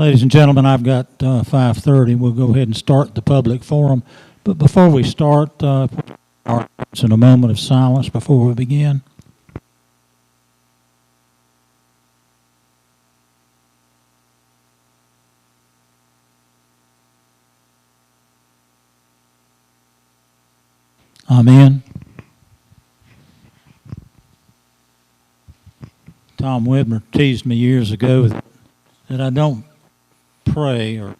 Ladies and gentlemen, I've got 5:30. We'll go ahead and start the public forum. But before we start, our hearts in a moment of silence before we begin. Amen. Tom Widmer teased me years ago that I don't pray or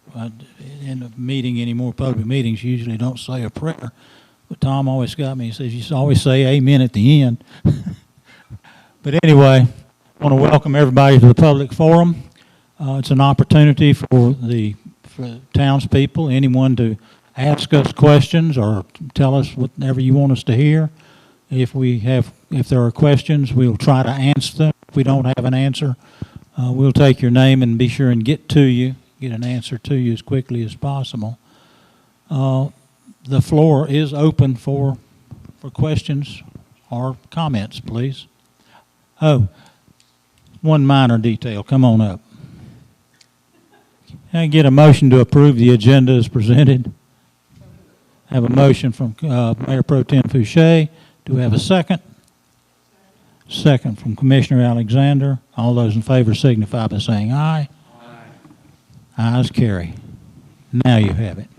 in a meeting anymore, public meetings, usually don't say a prayer. But Tom always got me. He says, you always say amen at the end. But anyway, I want to welcome everybody to the public forum. It's an opportunity for townspeople, anyone to ask us questions or tell us whatever you want us to hear. If there are questions, we'll try to answer them. If we don't have an answer, we'll take your name and be sure and get an answer to you as quickly as possible. The floor is open for questions or comments, please. Oh, one minor detail. Come on up. Can I get a motion to approve the agenda as presented? I have a motion from Mayor Pro Tem Fouché. Do we have a second? Second from Commissioner Alexander. All those in favor signify by saying aye. Aye. Ayes carry. Now you have it.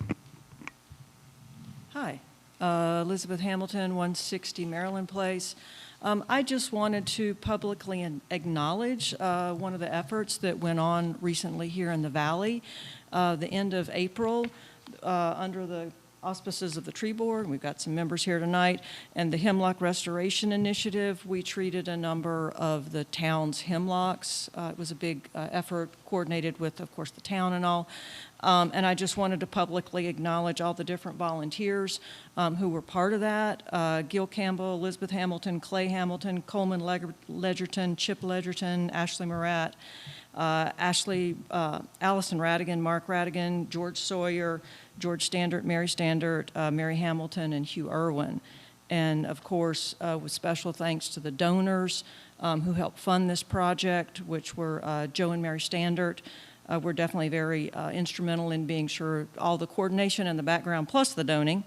Hi, Elizabeth Hamilton, 160 Maryland Place. I just wanted to publicly acknowledge one of the efforts that went on recently here in the Valley. The end of April, under the auspices of the Tree Board, we've got some members here tonight, and the Hemlock Restoration Initiative, we treated a number of the town's hemlocks. It was a big effort coordinated with, of course, the town and all. And I just wanted to publicly acknowledge all the different volunteers who were part of that. Gil Campbell, Elizabeth Hamilton, Clay Hamilton, Coleman Ledgerton, Chip Ledgerton, Ashley Murat, Allison Radigan, Mark Radigan, George Sawyer, George Standert, Mary Standert, Mary Hamilton, and Hugh Irwin. And of course, with special thanks to the donors who helped fund this project, which were Joe and Mary Standert. Were definitely very instrumental in being sure all the coordination and the background plus the doning.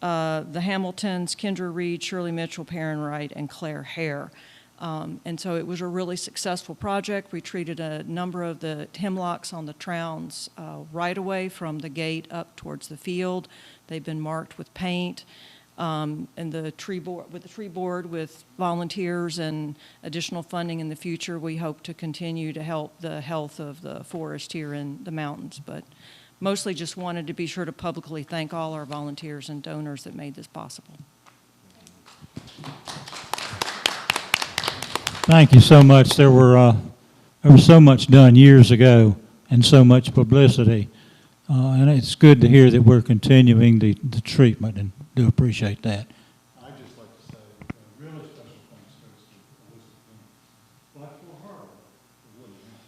The Hamiltons, Kendra Reed, Shirley Mitchell, Perrin Wright, and Claire Hare. And so it was a really successful project. We treated a number of the hemlocks on the Trounds right away from the gate up towards the field. They've been marked with paint. And the tree board with volunteers and additional funding in the future, we hope to continue to help the health of the forest here in the mountains. But mostly just wanted to be sure to publicly thank all our volunteers and donors that made this possible. Thank you so much. There was so much done years ago and so much publicity. And it's good to hear that we're continuing the treatment, and do appreciate that. I'd just like to say really special thanks goes to Elizabeth, but for her, it really is.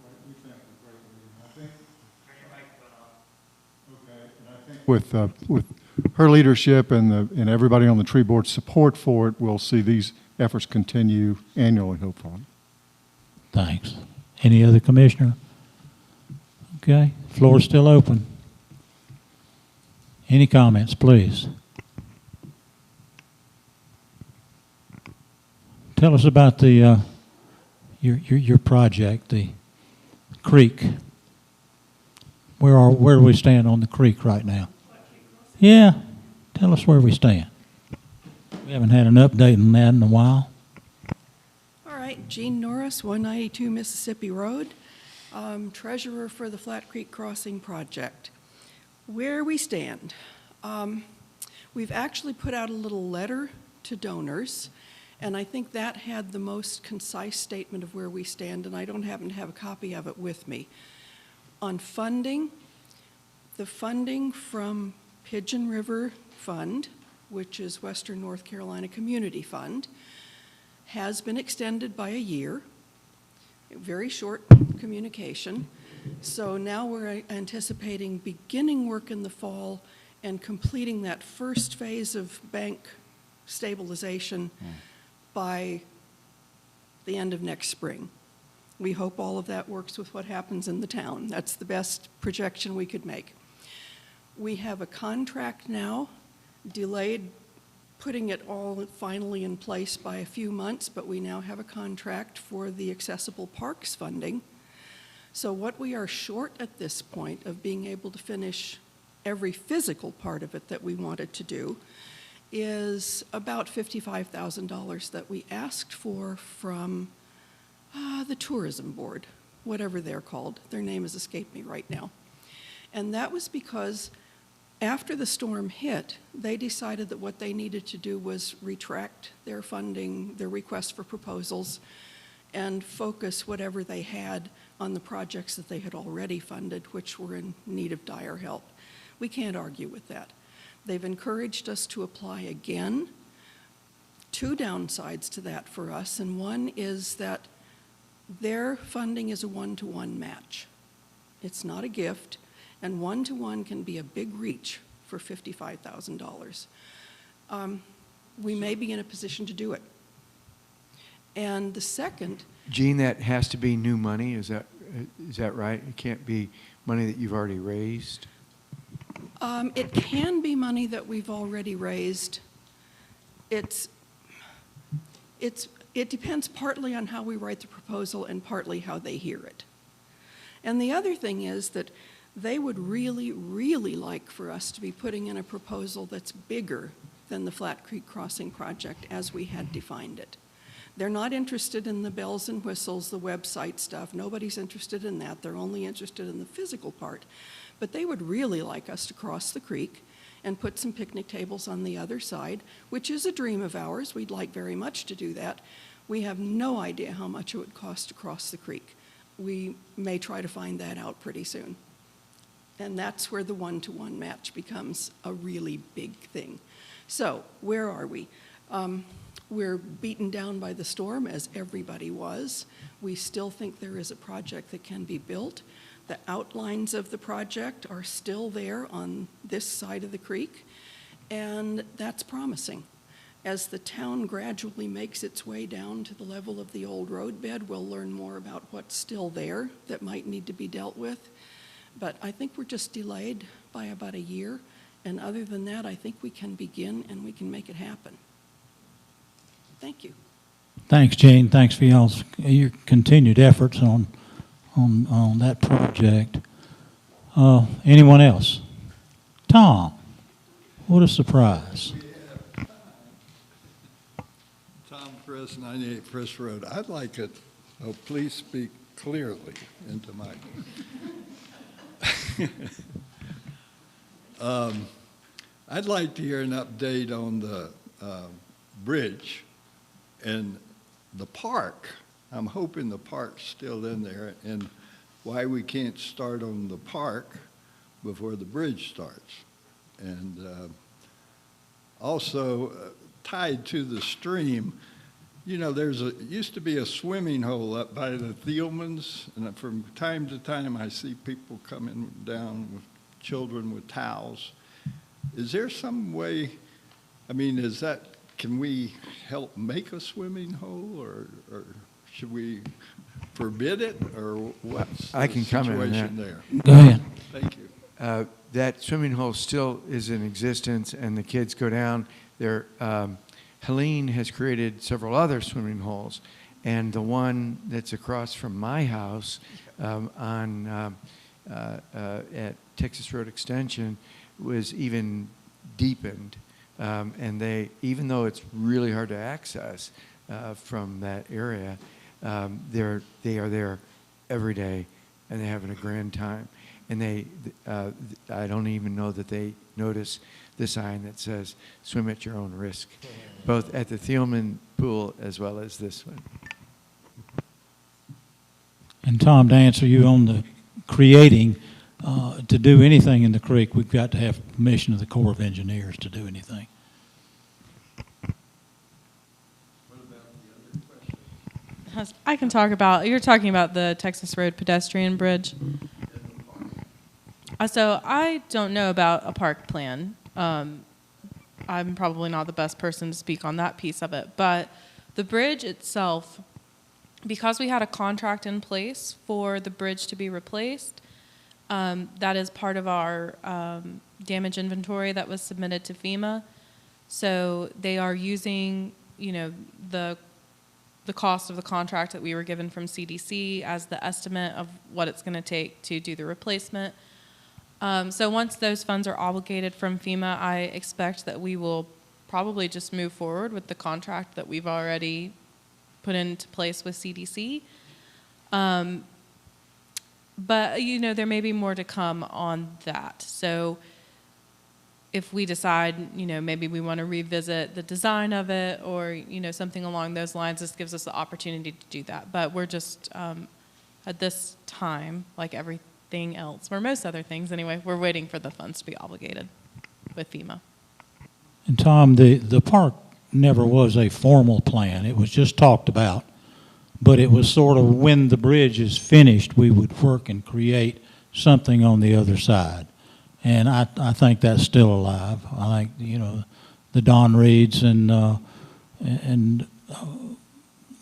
And we thank her greatly. And I think with her leadership and everybody on the tree board's support for it, we'll see these efforts continue annually, hopefully. Thanks. Any other commissioner? Okay, floor is still open. Any comments, please? Tell us about the your project, the creek. Where do we stand on the creek right now? Yeah, tell us where we stand. We haven't had an update on that in a while. All right, Jean Norris, 192 Mississippi Road, treasurer for the Flat Creek Crossing Project. Where we stand. We've actually put out a little letter to donors, and I think that had the most concise statement of where we stand, and I don't happen to have a copy of it with me. On funding, the funding from Pigeon River Fund, which is Western North Carolina Community Fund, has been extended by a year. Very short communication. So now we're anticipating beginning work in the fall and completing that first phase of bank stabilization by the end of next spring. We hope all of that works with what happens in the town. That's the best projection we could make. We have a contract now, delayed putting it all finally in place by a few months, but we now have a contract for the Accessible Parks funding. So what we are short at this point of being able to finish every physical part of it that we wanted to do is about $55,000 that we asked for from the tourism board, whatever they're called. Their name has escaped me right now. And that was because after the storm hit, they decided that what they needed to do was retract their funding, their request for proposals, and focus whatever they had on the projects that they had already funded, which were in need of dire help. We can't argue with that. They've encouraged us to apply again. Two downsides to that for us, and one is that their funding is a one-to-one match. It's not a gift, and one-to-one can be a big reach for $55,000. We may be in a position to do it. And the second, Gene, that has to be new money, is that right? It can't be money that you've already raised? it can be money that we've already raised. It depends partly on how we write the proposal and partly how they hear it. And the other thing is that they would really, really like for us to be putting in a proposal that's bigger than the Flat Creek Crossing project as we had defined it. They're not interested in the bells and whistles, the website stuff. Nobody's interested in that. They're only interested in the physical part. But they would really like us to cross the creek and put some picnic tables on the other side, which is a dream of ours. We'd like very much to do that. We have no idea how much it would cost to cross the creek. We may try to find that out pretty soon. And that's where the one-to-one match becomes a really big thing. So where are we? We're beaten down by the storm, as everybody was. We still think there is a project that can be built. The outlines of the project are still there on this side of the creek, and that's promising. As the town gradually makes its way down to the level of the old road bed, we'll learn more about what's still there that might need to be dealt with. But I think we're just delayed by about a year, and other than that, I think we can begin and we can make it happen. Thank you. Thanks, Gene. Thanks for your continued efforts on that project. Anyone else? Tom, what a surprise. Tom Chris, 98 Frisk Road. I'd like it, oh, please speak clearly into my. I'd like to hear an update on the bridge and the park. I'm hoping the park's still in there, and why we can't start on the park before the bridge starts. And also tied to the stream, you know, used to be a swimming hole up by the Thielmans, and from time to time I see people coming down with children with towels. Is there some way, I mean, can we help make a swimming hole, or should we forbid it, or what's I the can comment on situation that. there? Go ahead. Thank you. That swimming hole still is in existence, and the kids go down there. Helene has created several other swimming holes, and the one that's across from my house at Texas Road Extension was even deepened, and even though it's really hard to access from that area, they are there every day, and they're having a grand time. And I don't even know that they notice the sign that says "Swim at your own risk," both at the Thielman pool as well as this one. And Tom, to answer you on the creating, to do anything in the creek, we've got to have permission of the Corps of Engineers to do anything. I can talk about, you're talking about the Texas Road pedestrian bridge. So I don't know about a park plan. I'm probably not the best person to speak on that piece of it, but the bridge itself, because we had a contract in place for the bridge to be replaced, that is part of our damage inventory that was submitted to FEMA. So they are using, the cost of the contract that we were given from CDC as the estimate of what it's going to take to do the replacement. So once those funds are obligated from FEMA, I expect that we will probably just move forward with the contract that we've already put into place with CDC. But, there may be more to come on that. So if we decide, maybe we want to revisit the design of it or, something along those lines, this gives us the opportunity to do that. But we're just, at this time, like everything else, or most other things anyway, we're waiting for the funds to be obligated with FEMA. And Tom, the park never was a formal plan. It was just talked about. But it was sort of when the bridge is finished, we would work and create something on the other side. And I think that's still alive. I think, the Don Reeds and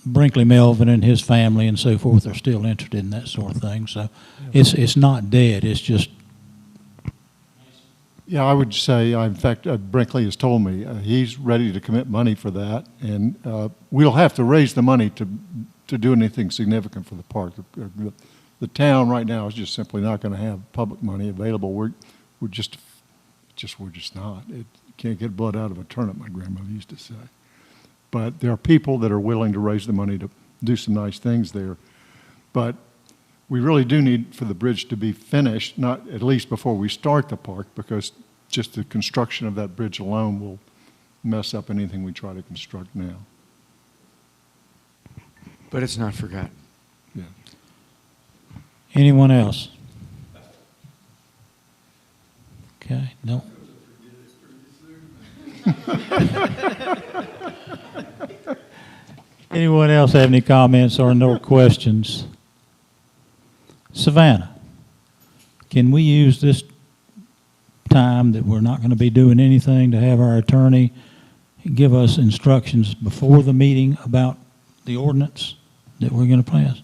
Brinkley Melvin and his family and so forth are still interested in that sort of thing. So it's not dead. It's just. Yeah, I would say, in fact, Brinkley has told me he's ready to commit money for that, and we'll have to raise the money to do anything significant for the park. The town right now is just simply not going to have public money available. We're just not. You can't get blood out of a turnip, my grandmother used to say. But there are people that are willing to raise the money to do some nice things there. But we really do need for the bridge to be finished, not at least before we start the park, because just the construction of that bridge alone will mess up anything we try to construct now. But it's not forgotten. Yeah. Anyone else? Okay, no. Anyone else have any comments or no questions? Savannah, can we use this time that we're not going to be doing anything to have our attorney give us instructions before the meeting about the ordinance that we're going to pass?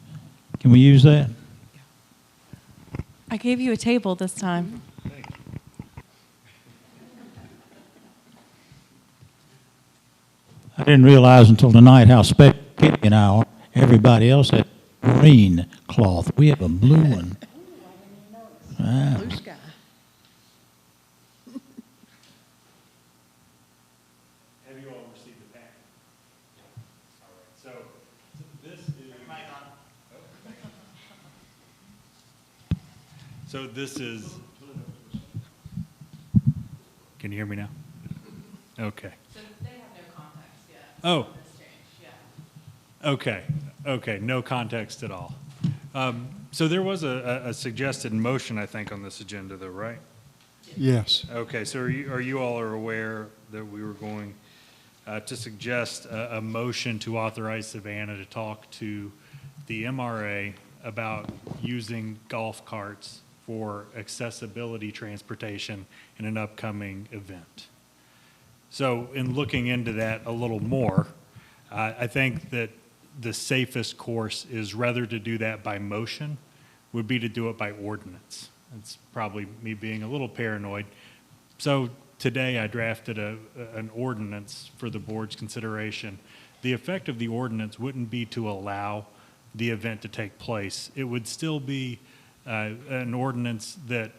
Can we use that? I gave you a table this time. I didn't realize until tonight how special Kitty and I are. Everybody else had green cloth. We have a blue one. Wow. Blue sky. Have you all received the packet? All right, so this is. So this is. Can you hear me now? Okay. So they have no context yet. Oh. This change, yeah. Okay, no context at all. So there was a suggested motion, I think, on this agenda, though, right? Yes. Okay, so are you all aware that we were going to suggest a motion to authorize Savannah to talk to the MRA about using golf carts for accessibility transportation in an upcoming event? So in looking into that a little more, I think that the safest course is rather to do that by motion would be to do it by ordinance. It's probably me being a little paranoid. So today I drafted an ordinance for the board's consideration. The effect of the ordinance wouldn't be to allow the event to take place. It would still be an ordinance that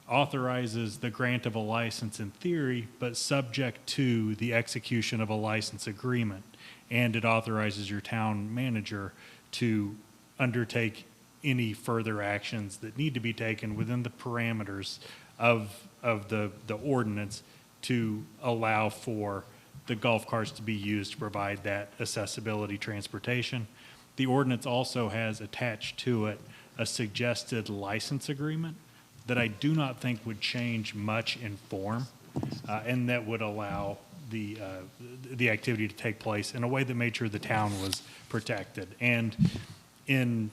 authorizes the grant of a license in theory, but subject to the execution of a license agreement. And it authorizes your town manager to undertake any further actions that need to be taken within the parameters of the ordinance to allow for the golf carts to be used to provide that accessibility transportation. The ordinance also has attached to it a suggested license agreement that I do not think would change much in form, and that would allow the activity to take place in a way that made sure the town was protected. And in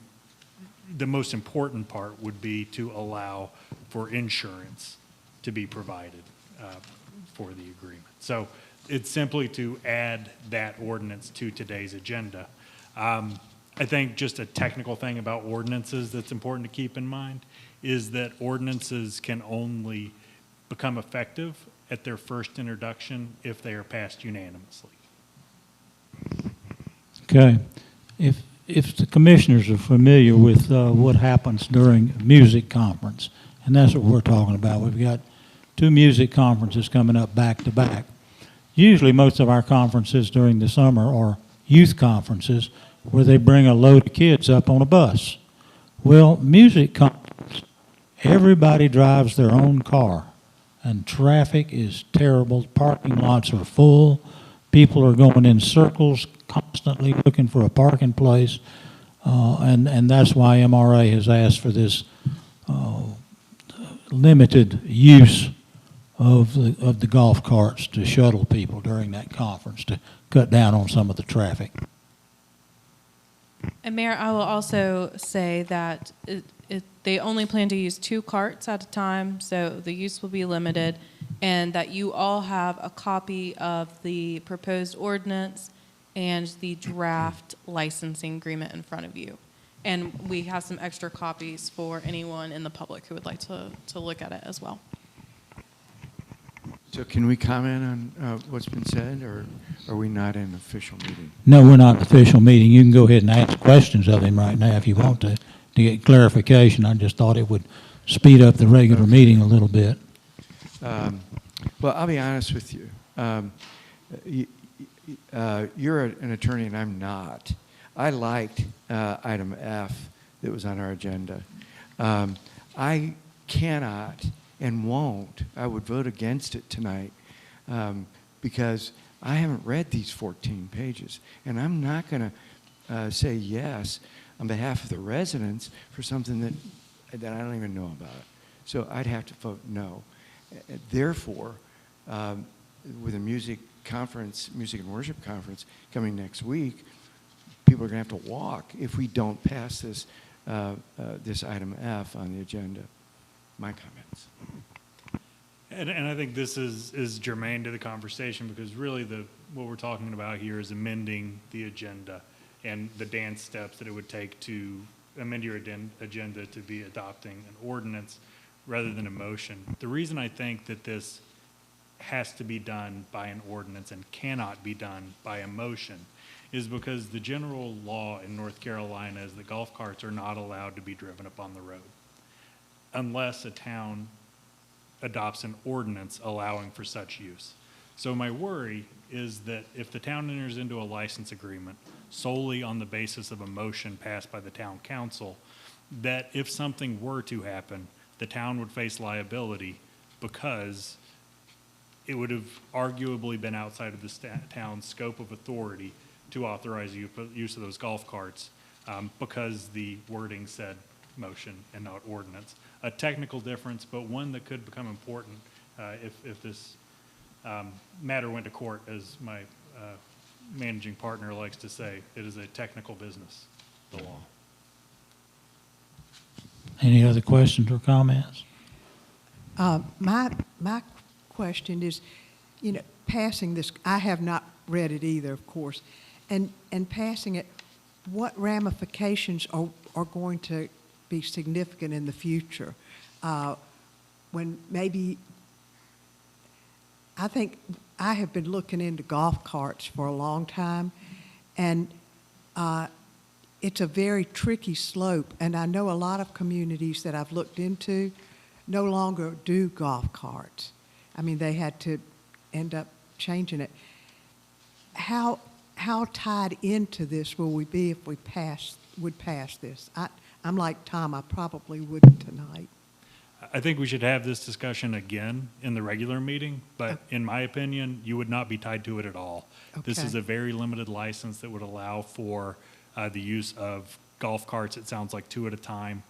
the most important part would be to allow for insurance to be provided for the agreement. So it's simply to add that ordinance to today's agenda. I think just a technical thing about ordinances that's important to keep in mind is that ordinances can only become effective at their first introduction if they are passed unanimously. Okay. If the commissioners are familiar with what happens during a music conference, and that's what we're talking about. We've got 2 music conferences coming up back to back. Usually most of our conferences during the summer are youth conferences where they bring a load of kids up on a bus. Well, music conference, everybody drives their own car, and traffic is terrible. Parking lots are full. People are going in circles, constantly looking for a parking place, and that's why MRA has asked for this limited use of the golf carts to shuttle people during that conference to cut down on some of the traffic. And Mayor, I will also say that they only plan to use 2 carts at a time, so the use will be limited, and that you all have a copy of the proposed ordinance and the draft licensing agreement in front of you. And we have some extra copies for anyone in the public who would like to look at it as well. So can we comment on what's been said, or are we not in an official meeting? No, we're not an official meeting. You can go ahead and ask questions of him right now if you want to get clarification. I just thought it would speed up the regular meeting a little bit. Well, I'll be honest with you. You're an attorney and I'm not. I liked item F that was on our agenda. I cannot and won't, I would vote against it tonight because I haven't read these 14 pages. And I'm not going to say yes on behalf of the residents for something that I don't even know about. So I'd have to vote no. Therefore, with a music and worship conference coming next week, people are going to have to walk if we don't pass this, this item F on the agenda. My comments. And I think this is germane to the conversation because really what we're talking about here is amending the agenda and the dance steps that it would take to amend your agenda to be adopting an ordinance rather than a motion. The reason I think that this has to be done by an ordinance and cannot be done by a motion is because the general law in North Carolina is that golf carts are not allowed to be driven upon the road unless a town adopts an ordinance allowing for such use. So my worry is that if the town enters into a license agreement solely on the basis of a motion passed by the town council, that if something were to happen, the town would face liability because it would have arguably been outside of the town's scope of authority to authorize use of those golf carts because the wording said motion and not ordinance. A technical difference, but one that could become important if this matter went to court, as my managing partner likes to say. It is a technical business, the law. Any other questions or comments? My question is, passing this, I have not read it either, of course, and passing it, what ramifications are going to be significant in the future? When maybe, I think I have been looking into golf carts for a long time, and it's a very tricky slope, and I know a lot of communities that I've looked into no longer do golf carts. I mean, they had to end up changing it. How tied into this will we be if we would pass this? I'm like Tom, I probably wouldn't tonight. I think we should have this discussion again in the regular meeting, but in my opinion, you would not be tied to it at all. This Okay. is a very limited license that would allow for the use of golf carts, it sounds like 2 at a time,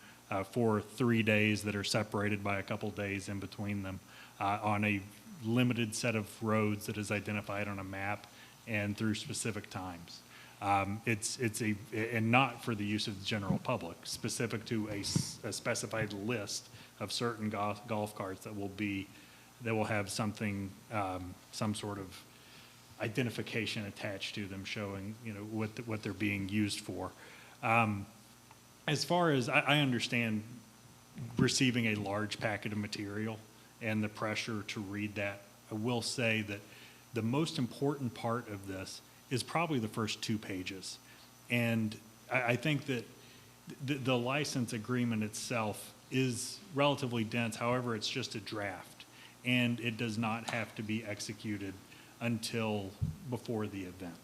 for 3 days that are separated by a couple days in between them on a limited set of roads that is identified on a map and through specific times. And not for the use of the general public, specific to a specified list of certain golf carts that will have something, some sort of identification attached to them showing, what they're being used for. As far as, I understand receiving a large packet of material and the pressure to read that. I will say that the most important part of this is probably the first 2 pages. And I think that the license agreement itself is relatively dense. However, it's just a draft, and it does not have to be executed until before the event.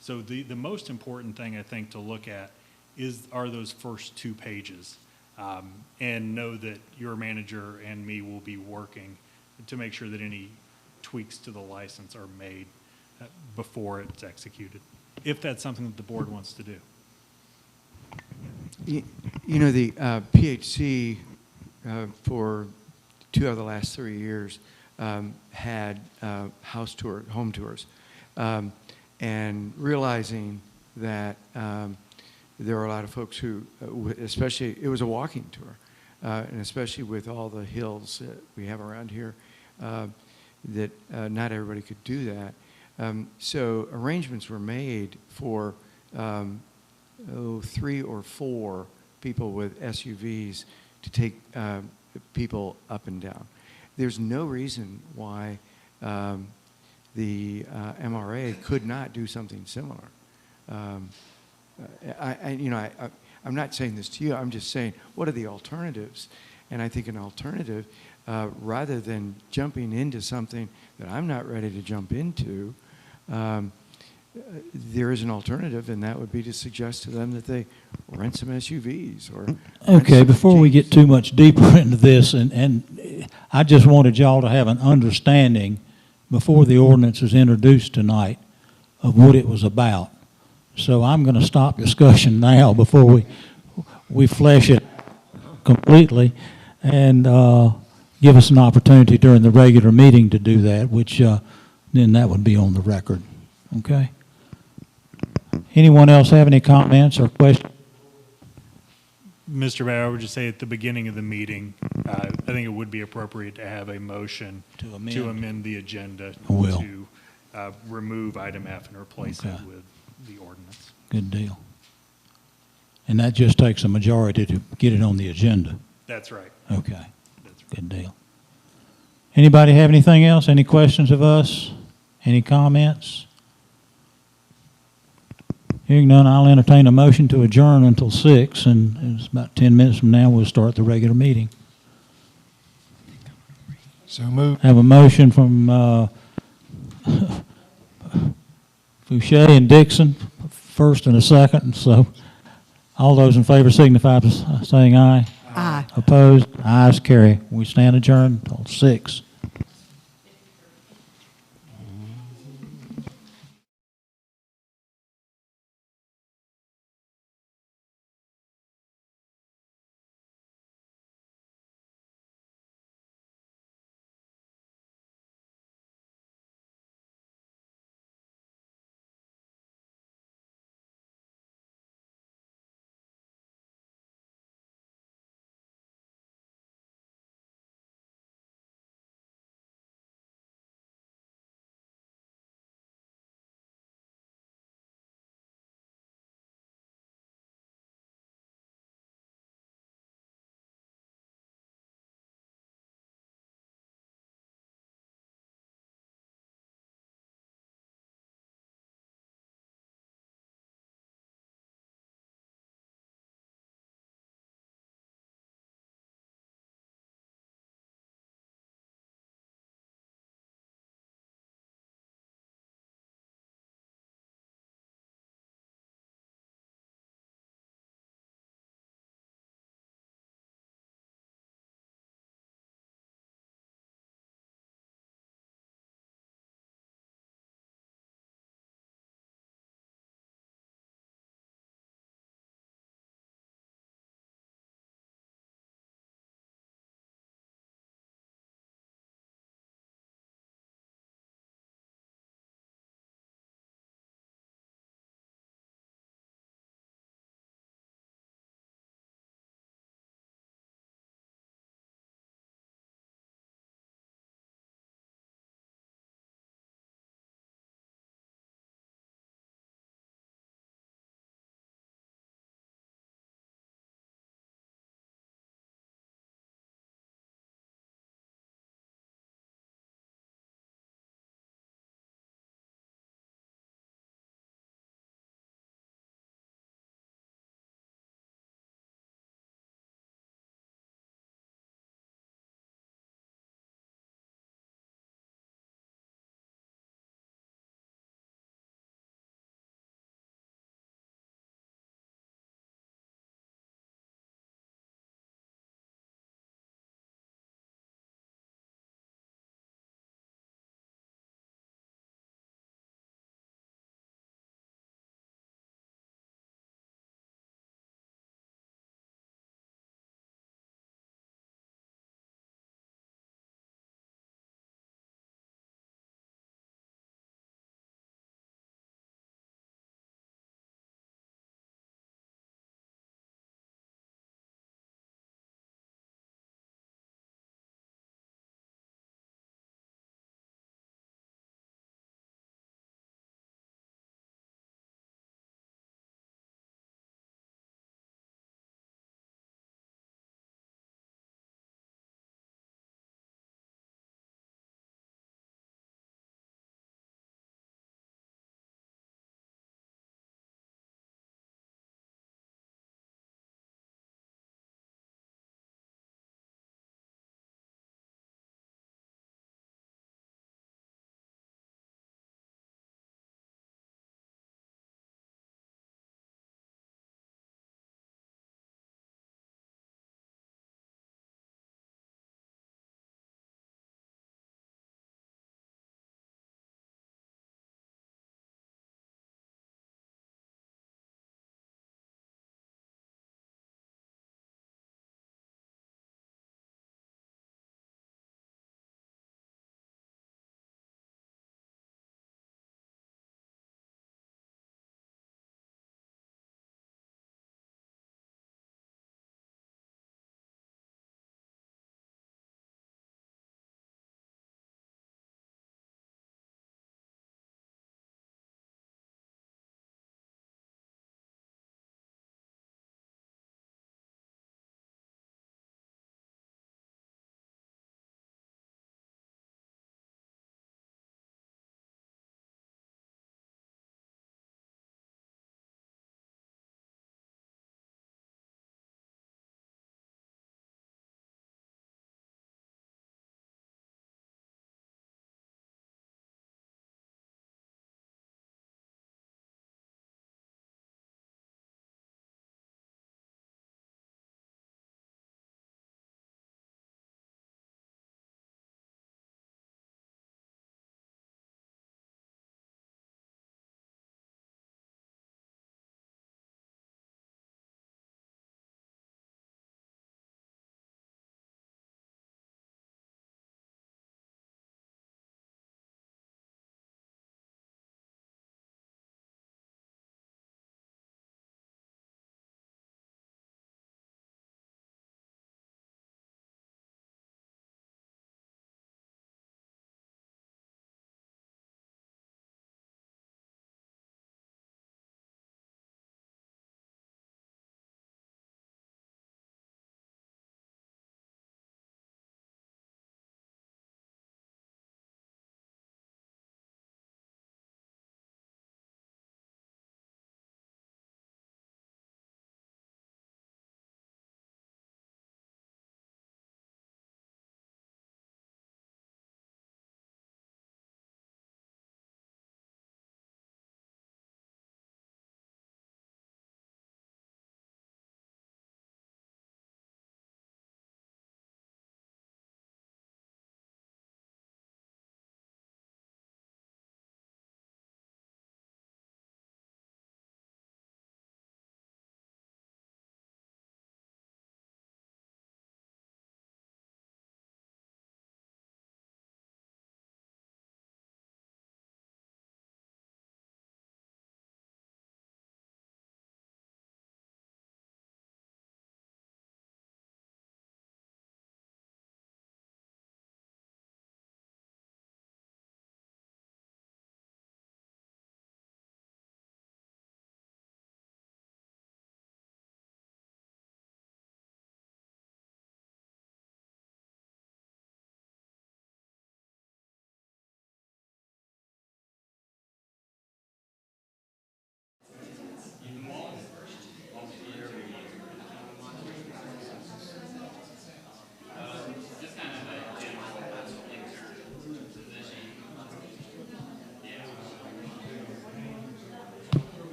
So the most important thing I think to look at are those first 2 pages, and know that your manager and me will be working to make sure that any tweaks to the license are made before it's executed, if that's something that the board wants to do. You know, the PHC for 2 of the last 3 years had home tours, and realizing that there are a lot of folks who, especially, it was a walking tour, and especially with all the hills that we have around here, that not everybody could do that. So arrangements were made for 3 or 4 people with SUVs to take people up and down. There's no reason why the MRA could not do something similar. I'm not saying this to you. I'm just saying, what are the alternatives? And I think an alternative, rather than jumping into something that I'm not ready to jump into, there is an alternative, and that would be to suggest to them that they rent some SUVs or. Okay, before we get too much deeper into this, and I just wanted y'all to have an understanding before the ordinance was introduced tonight of what it was about. So I'm going to stop discussion now before we flesh it completely, and give us an opportunity during the regular meeting to do that, which then that would be on the record. Okay? Anyone else have any comments or questions? Mr. Mayor, I would just say at the beginning of the meeting, I think it would be appropriate to have a motion To amend. to amend the agenda I will. to remove item F and replace it Okay. with the ordinance. Good deal. And that just takes a majority to get it on the agenda. That's right. Okay, That's right. good deal. Anybody have anything else? Any questions of us? Any comments? Hearing none, I'll entertain a motion to adjourn until 6, and it's about 10 minutes from now, we'll start the regular meeting. So moved. Have a motion from Fouché and Dixon, first and a second, so all those in favor signify by saying aye. Aye. Opposed? Ayes carry. We stand adjourned until 6.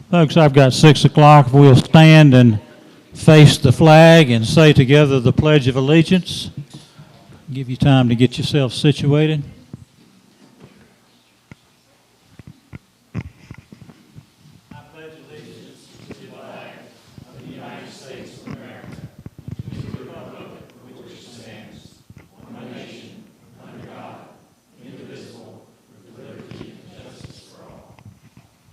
Folks, I've got 6 o'clock. We'll stand and face the flag and say together the Pledge of Allegiance. Give you time to get yourself situated.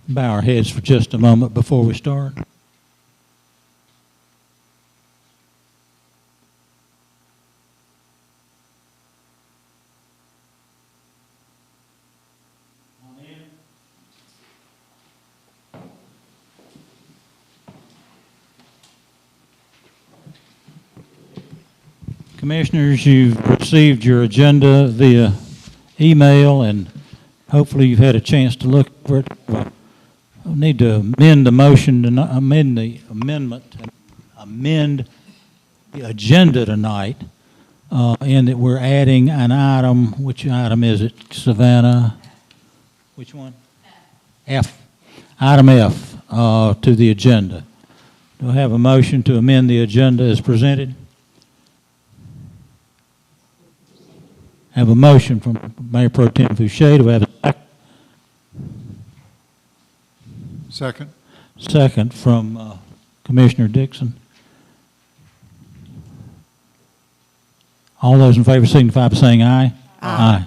Bow our heads for just a moment before we start. Commissioners, you've received your agenda via email, and hopefully you've had a chance to look over it. I need to amend the motion, to amend the amendment, amend the agenda tonight, in that we're adding an item. Which item is it, Savannah? Which one? F. Item F to the agenda. Do I have a motion to amend the agenda as presented? Have a motion from Mayor Pro Tem Fouché. Do I have a second? Second. Second from Commissioner Dixon. All those in favor signify by saying aye. Aye.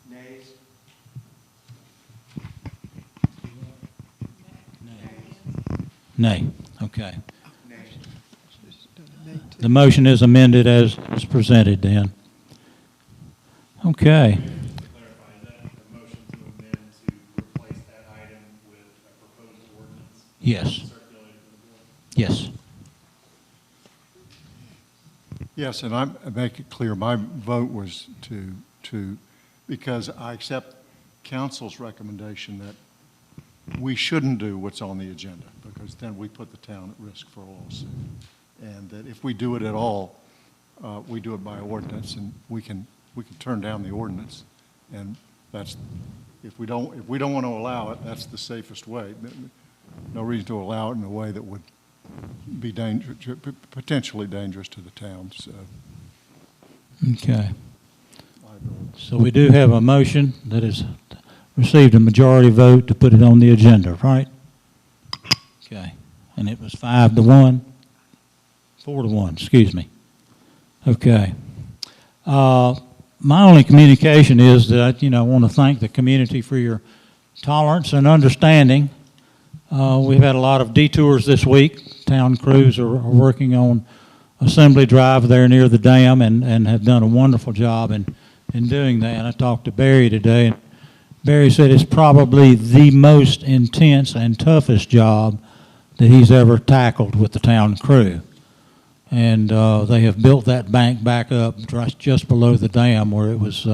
Nays? Nay. Okay. The motion is amended as presented then. Okay. Clarify that the motion to amend to replace that item with a proposed ordinance Yes. circulated to the board. Yes. Yes, and I make it clear, my vote was to, because I accept council's recommendation that we shouldn't do what's on the agenda, because then we put the town at risk for a lawsuit. And that if we do it at all, we do it by ordinance, and we can turn down the ordinance. And that's, if we don't want to allow it, that's the safest way. No reason to allow it in a way that would be potentially dangerous to the town, so. Okay. So we do have a motion that has received a majority vote to put it on the agenda, right? Okay. And it was 5-1? 4-1, excuse me. Okay. My only communication is that, I want to thank the community for your tolerance and understanding. We've had a lot of detours this week. Town crews are working on Assembly Drive there near the dam and have done a wonderful job in doing that. I talked to Barry today, and Barry said it's probably the most intense and toughest job that he's ever tackled with the town crew. And they have built that bank back up just below the dam where it was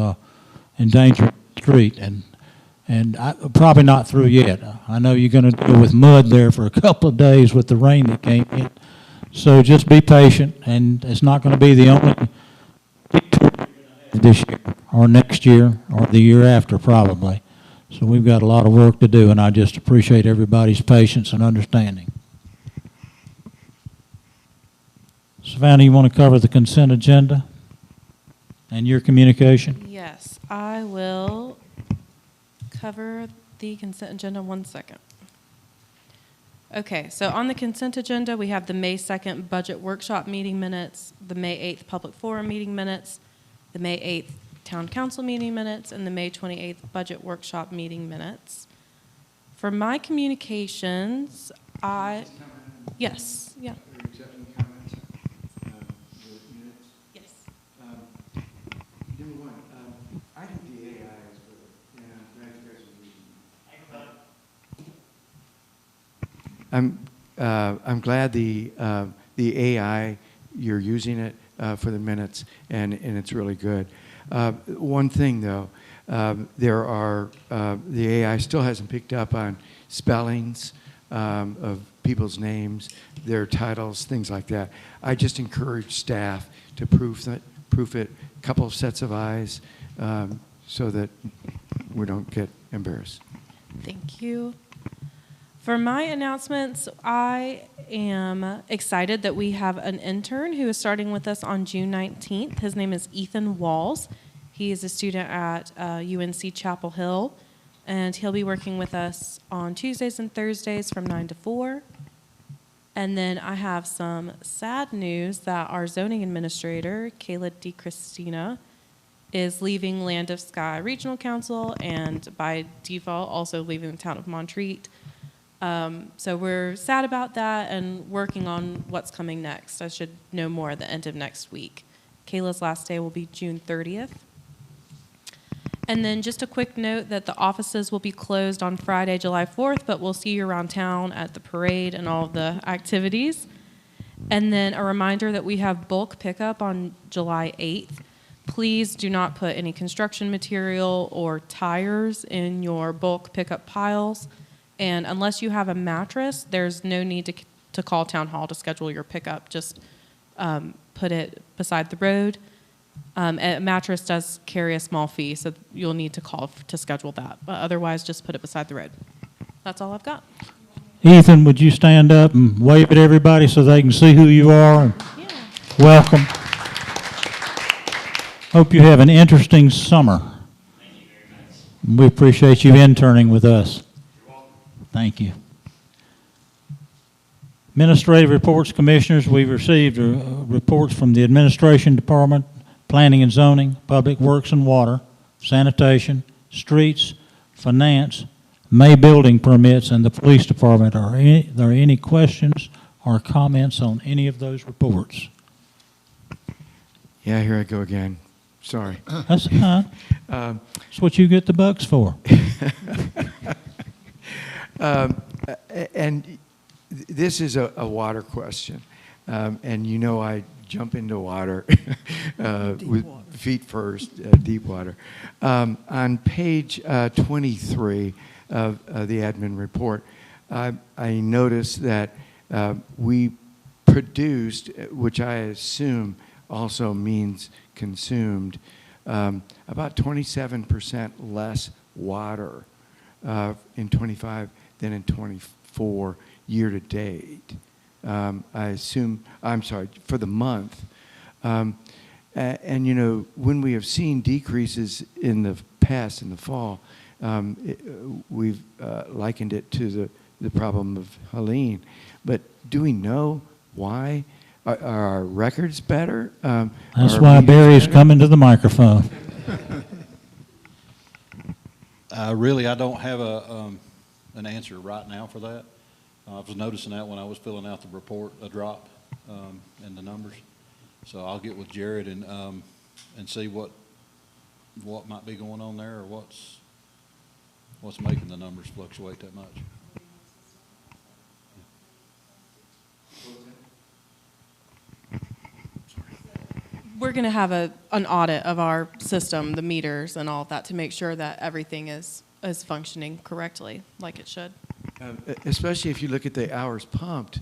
in danger street. And probably not through yet. I know you're going to deal with mud there for a couple of days with the rain that came in. So just be patient, and it's not going to be the only detour this year or next year or the year after probably. So we've got a lot of work to do, and I just appreciate everybody's patience and understanding. Savannah, you want to cover the consent agenda and your communication? Yes, I will cover the consent agenda. 1 second. Okay, so on the consent agenda, we have the May 2nd budget workshop meeting minutes, the May 8th public forum meeting minutes, the May 8th town council meeting minutes, and the May 28th budget workshop meeting minutes. For my communications, yes, yeah. Yes. Number one, I think the AI is good. I'm glad the AI, you're using it for the minutes, and it's really good. One thing though, the AI still hasn't picked up on spellings of people's names, their titles, things like that. I just encourage staff to proof it, a couple of sets of eyes, so that we don't get embarrassed. Thank you. For my announcements, I am excited that we have an intern who is starting with us on June 19th. His name is Ethan Walls. He is a student at UNC Chapel Hill, and he'll be working with us on Tuesdays and Thursdays from 9 to 4. And then I have some sad news that our zoning administrator, Kayla DiChristina, is leaving Land of Sky Regional Council and by default also leaving the town of Montreat. So we're sad about that and working on what's coming next. I should know more at the end of next week. Kayla's last day will be June 30th. And then just a quick note that the offices will be closed on Friday, July 4th, but we'll see you around town at the parade and all of the activities. And then a reminder that we have bulk pickup on July 8th. Please do not put any construction material or tires in your bulk pickup piles. And unless you have a mattress, there's no need to call town hall to schedule your pickup. Just put it beside the road. A mattress does carry a small fee, so you'll need to call to schedule that. But otherwise, just put it beside the road. That's all I've got. Ethan, would you stand up and wave at everybody so they can see who you are? Yeah. Welcome. Hope you have an interesting summer. Thank you very much. We appreciate you interning with us. You're welcome. Thank you. Administrative reports, Commissioners. We've received reports from the Administration Department, Planning and Zoning, Public Works and Water, Sanitation, Streets, Finance, May Building Permits, and the Police Department. Are there any questions or comments on any of those reports? Yeah, here I go again. Sorry. That's what you get the bucks for. And this is a water question. And you know I jump into water with feet first, deep water. On page 23 of the admin report, I noticed that we produced, which I assume also means consumed, about 27% less water in 25 than in 24 year to date. I assume, I'm sorry, for the month. And you know, when we have seen decreases in the past, in the fall, we've likened it to the problem of Helene. But do we know why? Are our records better? That's Are why readings Barry's better? coming to the microphone. Really, I don't have an answer right now for that. I was noticing that when I was filling out the report, a drop in the numbers. So I'll get with Jared and see what might be going on there, or what's making the numbers fluctuate that much. We're going to have an audit of our system, the meters and all of that, to make sure that everything is functioning correctly, like it should. Especially if you look at the hours pumped,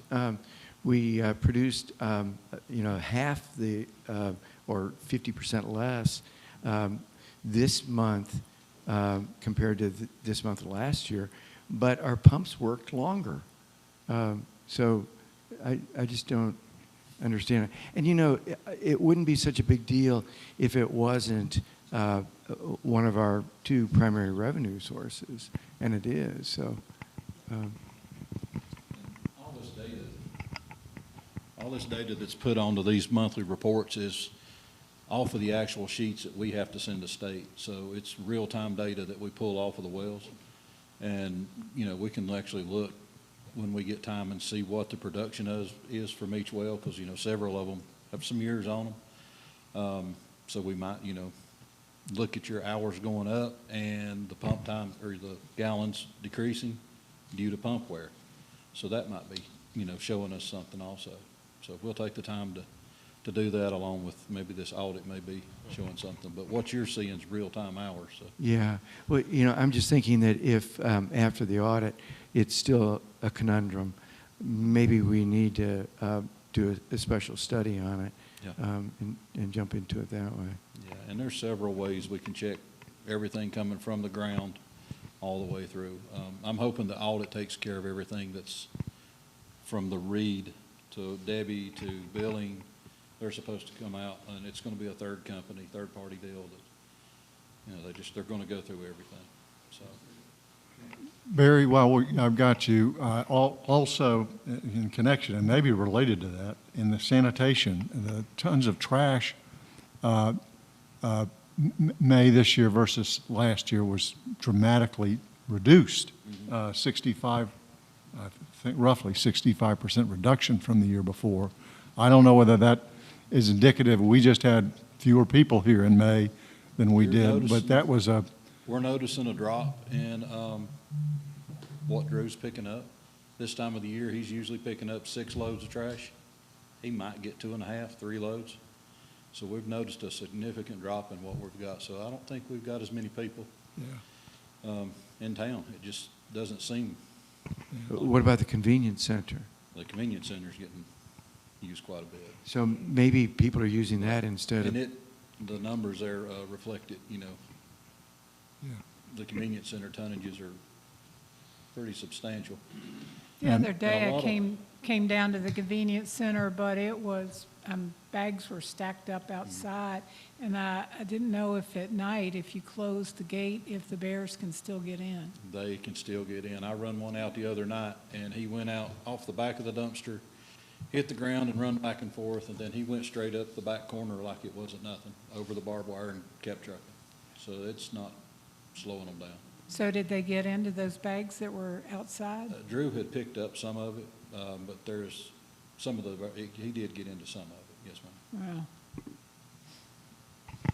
we produced, half the, or 50% less this month compared to this month last year, but our pumps worked longer. So I just don't understand it. And you know, it wouldn't be such a big deal if it wasn't one of our two primary revenue sources, and it is. So. All this data that's put onto these monthly reports is off of the actual sheets that we have to send to state. So it's real-time data that we pull off of the wells. And, you know, we can actually look when we get time and see what the production is from each well, because, you know, several of them have some years on them. So we might, you know, look at your hours going up and the pump time or the gallons decreasing due to pump wear. So that might be, you know, showing us something also. So we'll take the time to do that, along with maybe this audit may be showing something. But what you're seeing is real-time hours. So. Yeah. Well, you know, I'm just thinking that if after the audit it's still a conundrum, maybe we need to do a special study on it. Yeah. And jump into it that way. Yeah, and there's several ways we can check everything coming from the ground all the way through. I'm hoping the audit takes care of everything that's from the Reed to Debbie to billing. They're supposed to come out, and it's going to be a third-party deal that, they're going to go through everything, so. Barry, I've got you, also in connection, and maybe related to that, in the sanitation, the tons of trash, May this year versus last year was dramatically reduced, 65, I think roughly 65% reduction from the year before. I don't know whether that is indicative. We just had fewer people here in May than we did, but that was a. We're noticing a drop in what Drew's picking up. This time of the year, he's usually picking up 6 loads of trash. He might get 2.5, 3 loads. So we've noticed a significant drop in what we've got. So I don't think we've got as many people in town. It just doesn't seem. What about the convenience center? The convenience center's getting used quite a bit. So maybe people are using that instead of. And the numbers there reflect it, The convenience center tonnages are pretty substantial. The other And day, a lot I of- came down to the convenience center, but it was, bags were stacked up outside, and I didn't know if at night, if you close the gate, if the bears can still get in. They can still get in. I run one out the other night, and he went out off the back of the dumpster, hit the ground and run back and forth, and then he went straight up the back corner like it wasn't nothing, over the barbed wire and kept trucking. So it's not slowing them down. So did they get into those bags that were outside? Drew had picked up some of it, but there's some of he did get into some of it, yes, ma'am.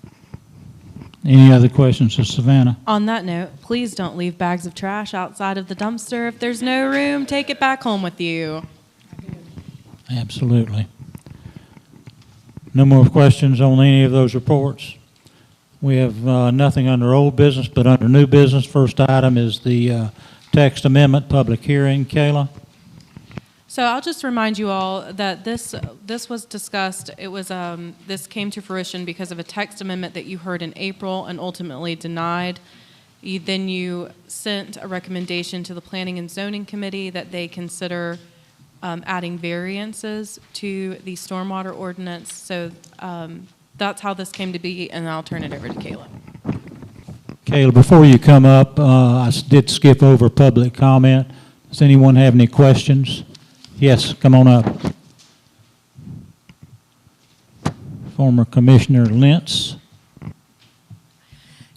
Wow. Any other questions of Savannah? On that note, please don't leave bags of trash outside of the dumpster. If there's no room, take it back home with you. Absolutely. No more questions on any of those reports? We have nothing under old business, but under new business, first item is the text amendment public hearing. Kayla? So I'll just remind you all that this was discussed. It was this came to fruition because of a text amendment that you heard in April and ultimately denied. Then you sent a recommendation to the Planning and Zoning Committee that they consider adding variances to the stormwater ordinance. So that's how this came to be, and I'll turn it over to Kayla. Kayla, before you come up, I did skip over public comment. Does anyone have any questions? Yes, come on up. Former Commissioner Lentz.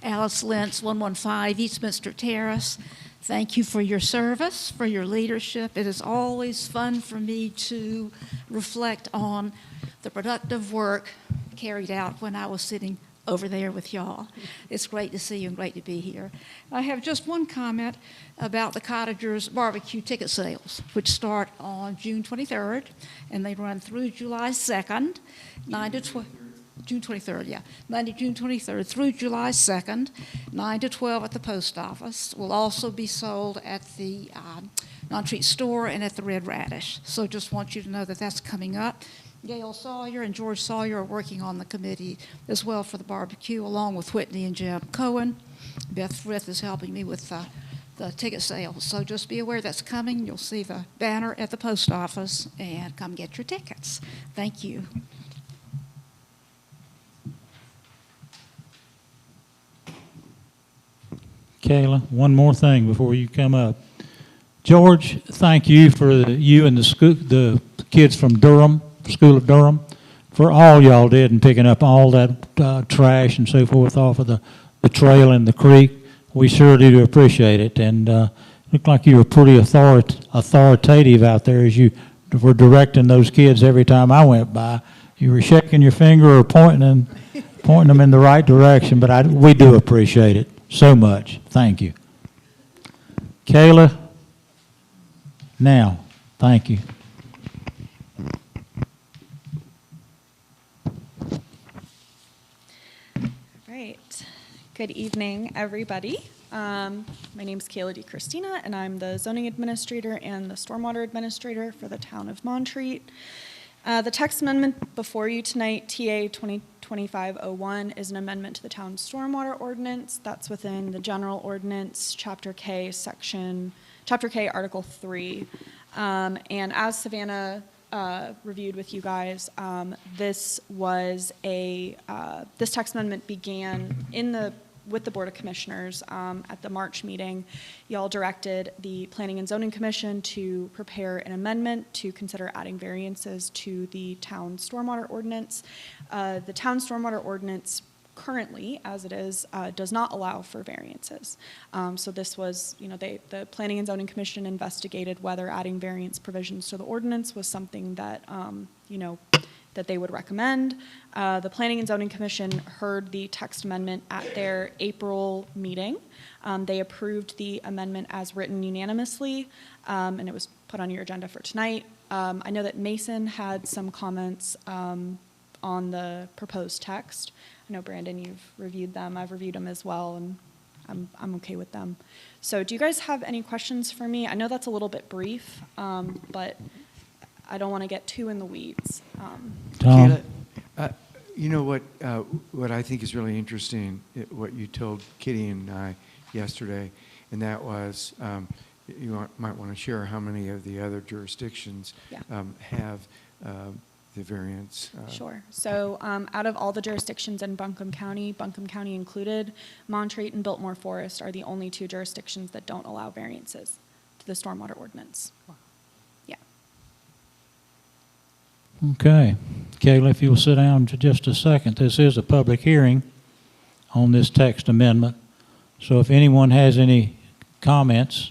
Alice Lentz, 115 Eastminster Terrace. Thank you for your service, for your leadership. It is always fun for me to reflect on the productive work carried out when I was sitting over there with y'all. It's great to see you and great to be here. I have just one comment about the Cottagers barbecue ticket sales, which start on June 23rd, and they run through July 2nd, 9 to 12. June 23rd, yeah. Monday, June 23rd through July 2nd, 9 to 12 at the post office. Will also be sold at the non-treat store and at the Red Radish. So just want you to know that that's coming up. Gail Sawyer and George Sawyer are working on the committee as well for the barbecue, along with Whitney and Jim Cohen. Beth Frith is helping me with the ticket sales. So just be aware that's coming. You'll see the banner at the post office, and come get your tickets. Thank you. Kayla, one more thing before you come up. George, thank you for you and the kids from Durham, School of Durham, for all y'all did in picking up all that trash and so forth off of the trail and the creek. We sure do appreciate it, and looked like you were pretty authoritative out there as you were directing those kids every time I went by. You were shaking your finger or pointing them in the right direction, but we do appreciate it so much. Thank you. Kayla, now, thank you. Right. Good evening, everybody. My name is Kayla DiChristina, and I'm the zoning administrator and the stormwater administrator for the town of Montreat. The text amendment before you tonight, TA 2025-01, is an amendment to the town stormwater ordinance. That's within the general ordinance, Chapter K, Article 3. And as Savannah reviewed with you guys, this text amendment began with the Board of Commissioners at the March meeting. Y'all directed the Planning and Zoning Commission to prepare an amendment to consider adding variances to the town stormwater ordinance. The town stormwater ordinance currently, as it is, does not allow for variances. So this was, the Planning and Zoning Commission investigated whether adding variance provisions to the ordinance was something that, that they would recommend. The Planning and Zoning Commission heard the text amendment at their April meeting. They approved the amendment as written unanimously, and it was put on your agenda for tonight. I know that Mason had some comments on the proposed text. I know, Brandon, you've reviewed them. I've reviewed them as well, and I'm okay with them. So do you guys have any questions for me? I know that's a little bit brief, but I don't want to get too in the weeds. Tom? Kayla, you know what I think is really interesting, what you told Kitty and I yesterday, and that was might want to share how many of the other jurisdictions have the variance. Sure. So out of all the jurisdictions in Buncombe County included, Montreat and Biltmore Forest are the only two jurisdictions that don't allow variances to the stormwater ordinance. Yeah. Okay. Kayla, if you'll sit down for just a second. This is a public hearing on this text amendment. So if anyone has any comments,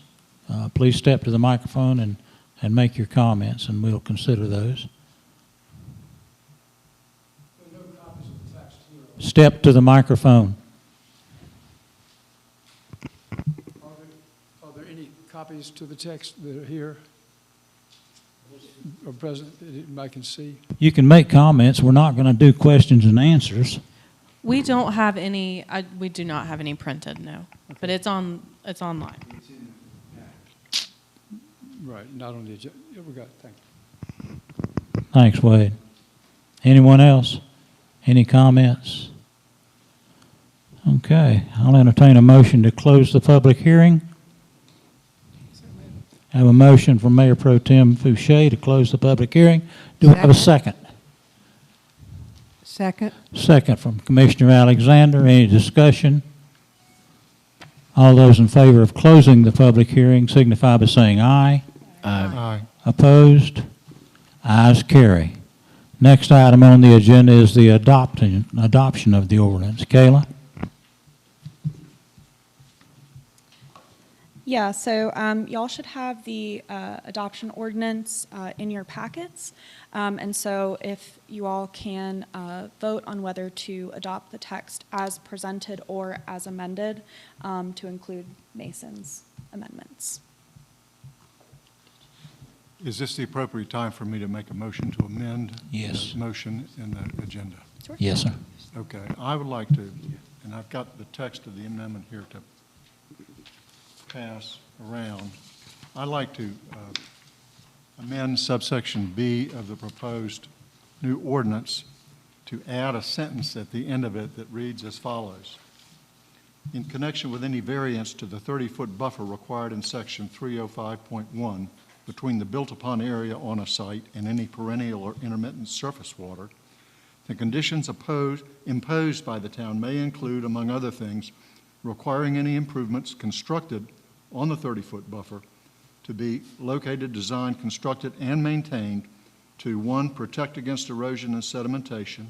please step to the microphone and make your comments, and we'll consider those. Step to the microphone. Are there any copies to the text that are here or present that I can see? You can make comments. We're not going to do questions and answers. We don't have any, we do not have any printed, no. Okay. But it's online. Right, not on the agenda. Yeah, we got it. Thank you. Thanks, Wade. Anyone else? Any comments? Okay, I'll entertain a motion to close the public hearing. I have a motion from Mayor Pro Tem Fouché to close the public hearing. Do we have a second? Second. Second from Commissioner Alexander. Any discussion? All those in favor of closing the public hearing signify by saying aye. Aye. Opposed? Ayes carry. Next item on the agenda is the adoption of the ordinance. Kayla? Yeah, so y'all should have the adoption ordinance in your packets. And so if you all can vote on whether to adopt the text as presented or as amended to include Mason's amendments. Is this the appropriate time for me to make a motion to amend Yes. the motion in the agenda? Sure. Yes, sir. Okay, I would like to, and I've got the text of the amendment here to pass around. I'd like to amend subsection B of the proposed new ordinance to add a sentence at the end of it that reads as follows. In connection with any variance to the 30-foot buffer required in section 305.1 between the built-upon area on a site and any perennial or intermittent surface water, the conditions imposed by the town may include, among other things, requiring any improvements constructed on the 30-foot buffer to be located, designed, constructed, and maintained to, 1, protect against erosion and sedimentation,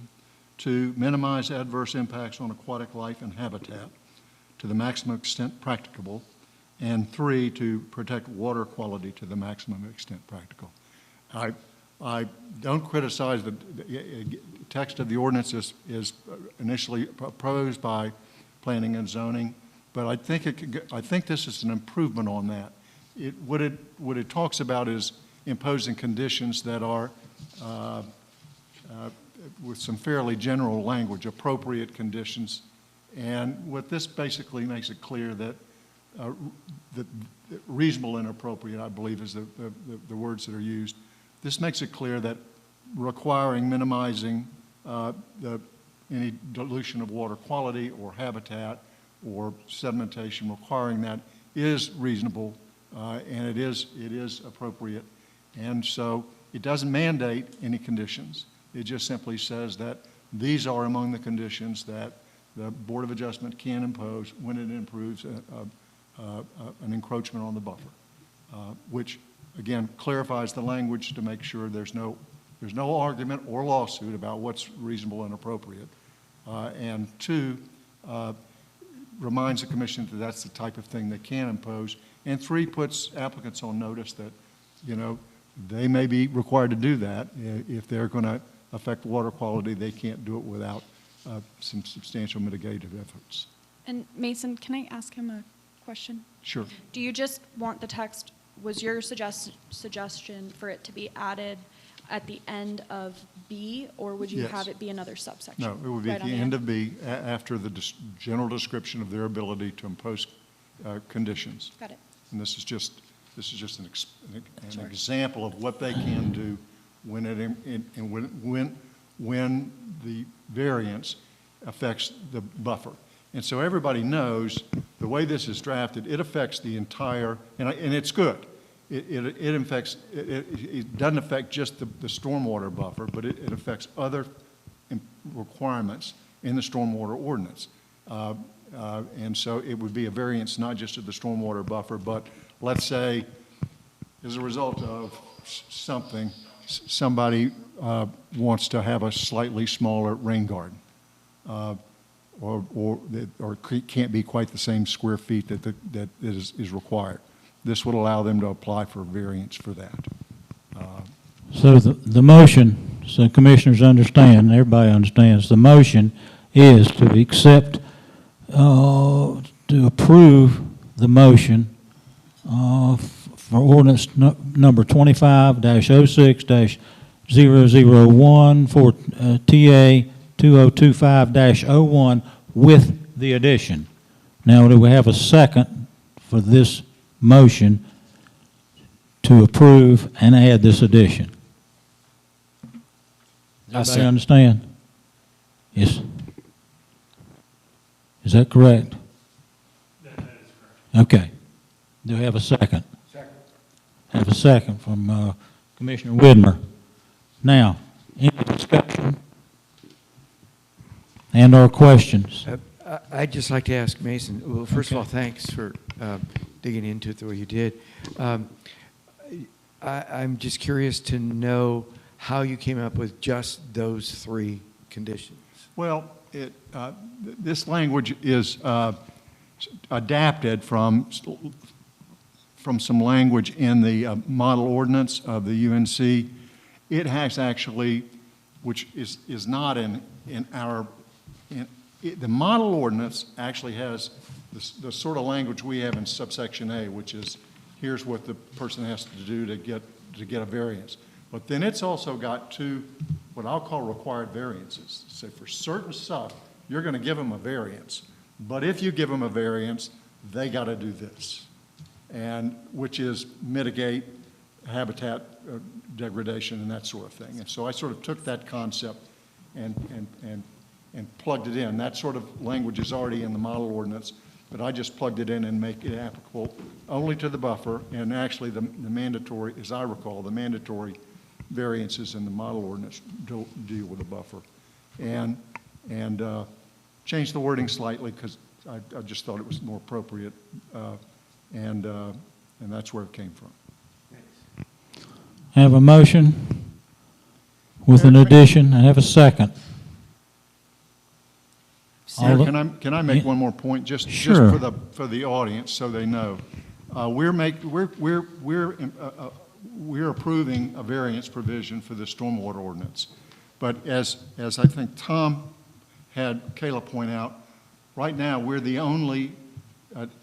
2, minimize adverse impacts on aquatic life and habitat to the maximum extent practicable, and 3, to protect water quality to the maximum extent practical. I don't criticize the text of the ordinance is initially proposed by Planning and Zoning, but I think this is an improvement on that. What it talks about is imposing conditions that are with some fairly general language, appropriate conditions, and what this basically makes it clear that reasonable and appropriate, I believe, is the words that are used. This makes it clear that requiring minimizing any dilution of water quality or habitat or sedimentation, requiring that is reasonable and it is appropriate. And so it doesn't mandate any conditions. It just simply says that these are among the conditions that the Board of Adjustment can impose when it improves an encroachment on the buffer, which again clarifies the language to make sure there's no argument or lawsuit about what's reasonable and appropriate. And two, reminds the commission that that's the type of thing they can impose. And three, puts applicants on notice that, you know, they may be required to do that. If they're going to affect water quality, they can't do it without some substantial mitigative efforts. And Mason, can I ask him a question? Sure. Do you just want the text, was your suggestion for it to be added at the end of B, or would you Yes. have it be another subsection? No, it would be Right at on the end of B, after the general description of their ability to impose conditions. Got it. And this is just an example of what they can do when when the variance affects the buffer. And so everybody knows the way this is drafted, it affects the entire, and it's good. It doesn't affect just the stormwater buffer, but it affects other requirements in the stormwater ordinance. And so it would be a variance not just of the stormwater buffer, but let's say as a result of something, somebody wants to have a slightly smaller rain garden, or can't be quite the same square feet that is required. This would allow them to apply for a variance for that. So the motion, so commissioners understand, everybody understands, the motion is to accept, to approve the motion for ordinance number 25-06-001 for TA 2025-01 with the addition. Now, do we have a second for this motion to approve and add this addition? Does everybody understand? Yes. Is that correct? That is correct. Okay. Do we have a second? Second. Have a second from Commissioner Widmer. Now, any discussion and or questions? I'd just like to ask Mason, well, first of all, thanks for digging into it the way you did. I'm just curious to know how you came up with just those three conditions. Well, this language is adapted from some language in the model ordinance of the UNC. It has actually, which is not in our, the model ordinance actually has the sort of language we have in subsection A, which is here's what the person has to do to get a variance. But then it's also got two, what I'll call required variances. So for certain stuff, you're going to give them a variance. But if you give them a variance, they got to do this, and which is mitigate habitat degradation and that sort of thing. And so I sort of took that concept and plugged it in. That sort of language is already in the model ordinance, but I just plugged it in and make it applicable only to the buffer, and actually the mandatory, as I recall, the mandatory variances in the model ordinance don't deal with the buffer. And changed the wording slightly because I just thought it was more appropriate, and that's where it came from. I have a motion with an addition. I have a second. Sarah, can I make one more point just Sure. for the audience so they know? We're approving a variance provision for the stormwater ordinance. But as I think Tom had Kayla point out, right now we're the only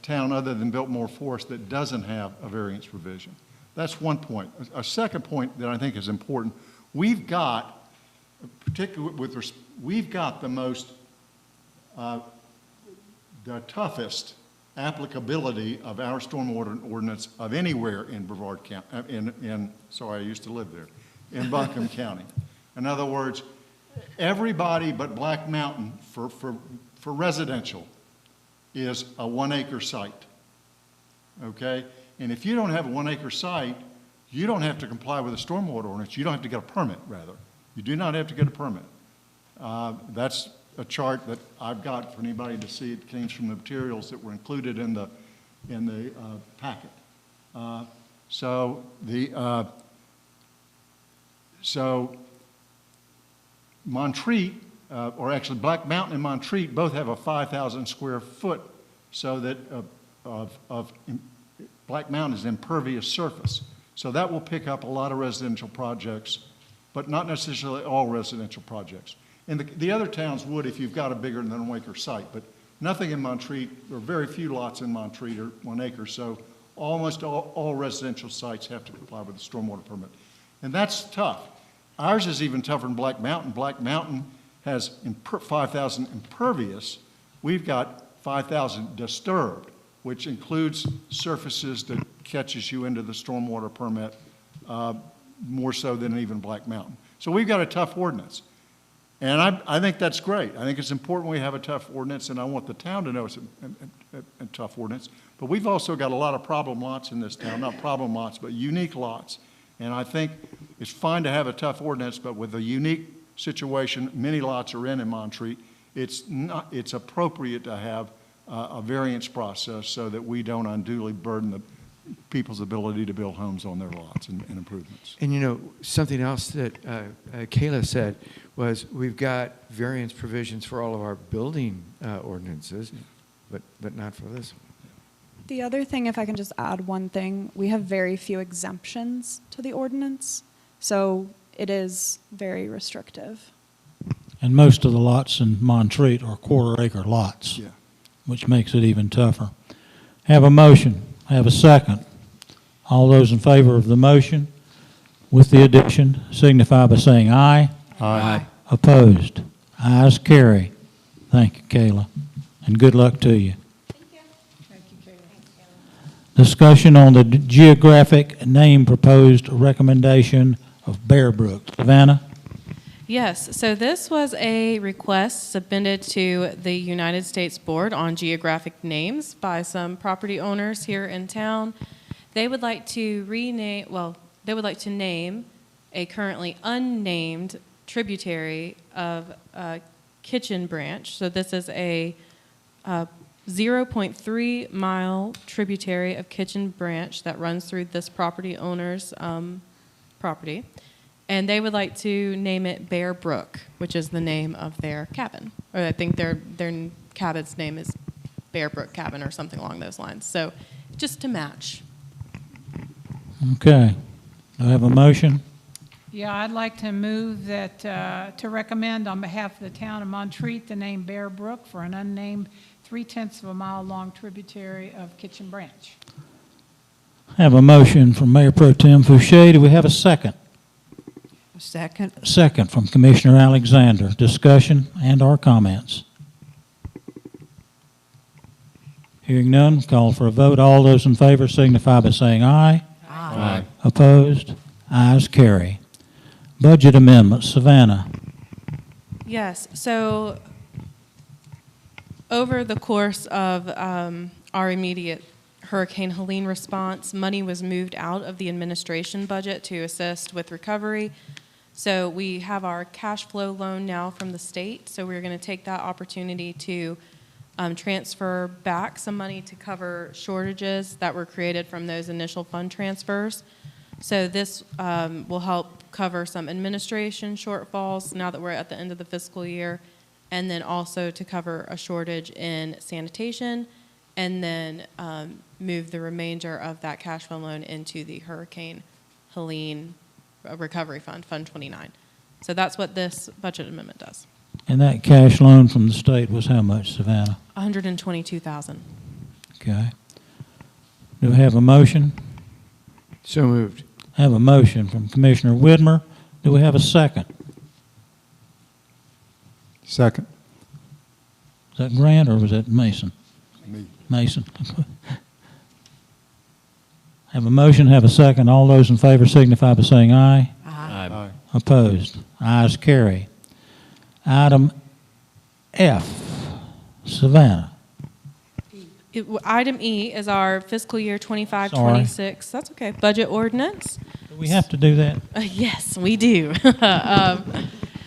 town other than Biltmore Forest that doesn't have a variance provision. That's one point. A second point that I think is important, we've got, particularly we've got the most, the toughest applicability of our stormwater ordinance of anywhere in Brevard County, sorry, I used to live there, in Buncombe County. In other words, everybody but Black Mountain for residential is a 1 acre site, okay? And if you don't have a 1 acre site, you don't have to comply with the stormwater ordinance. You don't have to get a permit, rather. You do not have to get a permit. That's a chart that I've got for anybody to see. It came from the materials that were included in the packet. So Montreat, or actually Black Mountain and Montreat, both have a 5,000 square foot, so that Black Mountain is impervious surface. So that will pick up a lot of residential projects, but not necessarily all residential projects. And the other towns would if you've got a bigger than 1 acre site, but nothing in Montreat, or very few lots in Montreat are 1 acre, so almost all residential sites have to comply with the stormwater permit. And that's tough. Ours is even tougher than Black Mountain. Black Mountain has 5,000 impervious. We've got 5,000 disturbed, which includes surfaces that catches you into the stormwater permit more so than even Black Mountain. So we've got a tough ordinance. And I think that's great. I think it's important we have a tough ordinance, and I want the town to know it's a tough ordinance. But we've also got a lot of problem lots in this town, not problem lots, but unique lots. And I think it's fine to have a tough ordinance, but with a unique situation many lots are in Montreat, it's appropriate to have a variance process so that we don't unduly burden the people's ability to build homes on their lots and improvements. And you know, something else that Kayla said was we've got variance provisions for all of our building ordinances, but not for this one. The other thing, if I can just add one thing, we have very few exemptions to the ordinance, so it is very restrictive. And most of the lots in Montreat are quarter-acre lots, Yeah. which makes it even tougher. Have a motion. Have a second. All those in favor of the motion with the addition signify by saying aye. Aye. Opposed? Ayes carry. Thank you, Kayla, and good luck to you. Thank you, Kayla. Discussion on the geographic name proposed recommendation of Bear Brook. Savannah? Yes, so this was a request submitted to the United States Board on Geographic Names by some property owners here in town. They would like to name a currently unnamed tributary of Kitchen Branch. So this is a 0.3 mile tributary of Kitchen Branch that runs through this property owner's property. And they would like to name it Bear Brook, which is the name of their cabin. Or I think their cabin's name is Bear Brook Cabin or something along those lines. So just to match. Okay. Do I have a motion? Yeah, I'd like to move that, to recommend on behalf of the town of Montreat the name Bear Brook for an unnamed 0.3 of a mile long tributary of Kitchen Branch. I have a motion from Mayor Pro Tem Fouché. Do we have a second? Second. Second from Commissioner Alexander. Discussion and/or comments? Hearing none, call for a vote. All those in favor signify by saying aye. Aye. Opposed? Ayes carry. Budget amendments. Savannah. Yes, so over the course of our immediate Hurricane Helene response, money was moved out of the administration budget to assist with recovery. So we have our cash flow loan now from the state, so we're going to take that opportunity to transfer back some money to cover shortages that were created from those initial fund transfers. So this will help cover some administration shortfalls now that we're at the end of the fiscal year, and then also to cover a shortage in sanitation, and then move the remainder of that cash flow loan into the Hurricane Helene Recovery Fund, Fund 29. So that's what this budget amendment does. And that cash loan from the state was how much, Savannah? $122,000. Okay. Do we have a motion? So moved. I have a motion from Commissioner Whitmer. Do we have a second? Second. Is that Grant or was that Mason? Me. Mason. Have a motion, have a second. All those in favor signify by saying aye. Aye. Opposed? Ayes carry. Item F, Savannah. Item E is our fiscal year 25, Sorry. 26, that's okay, budget ordinance. Do we have to do that? Yes, we do.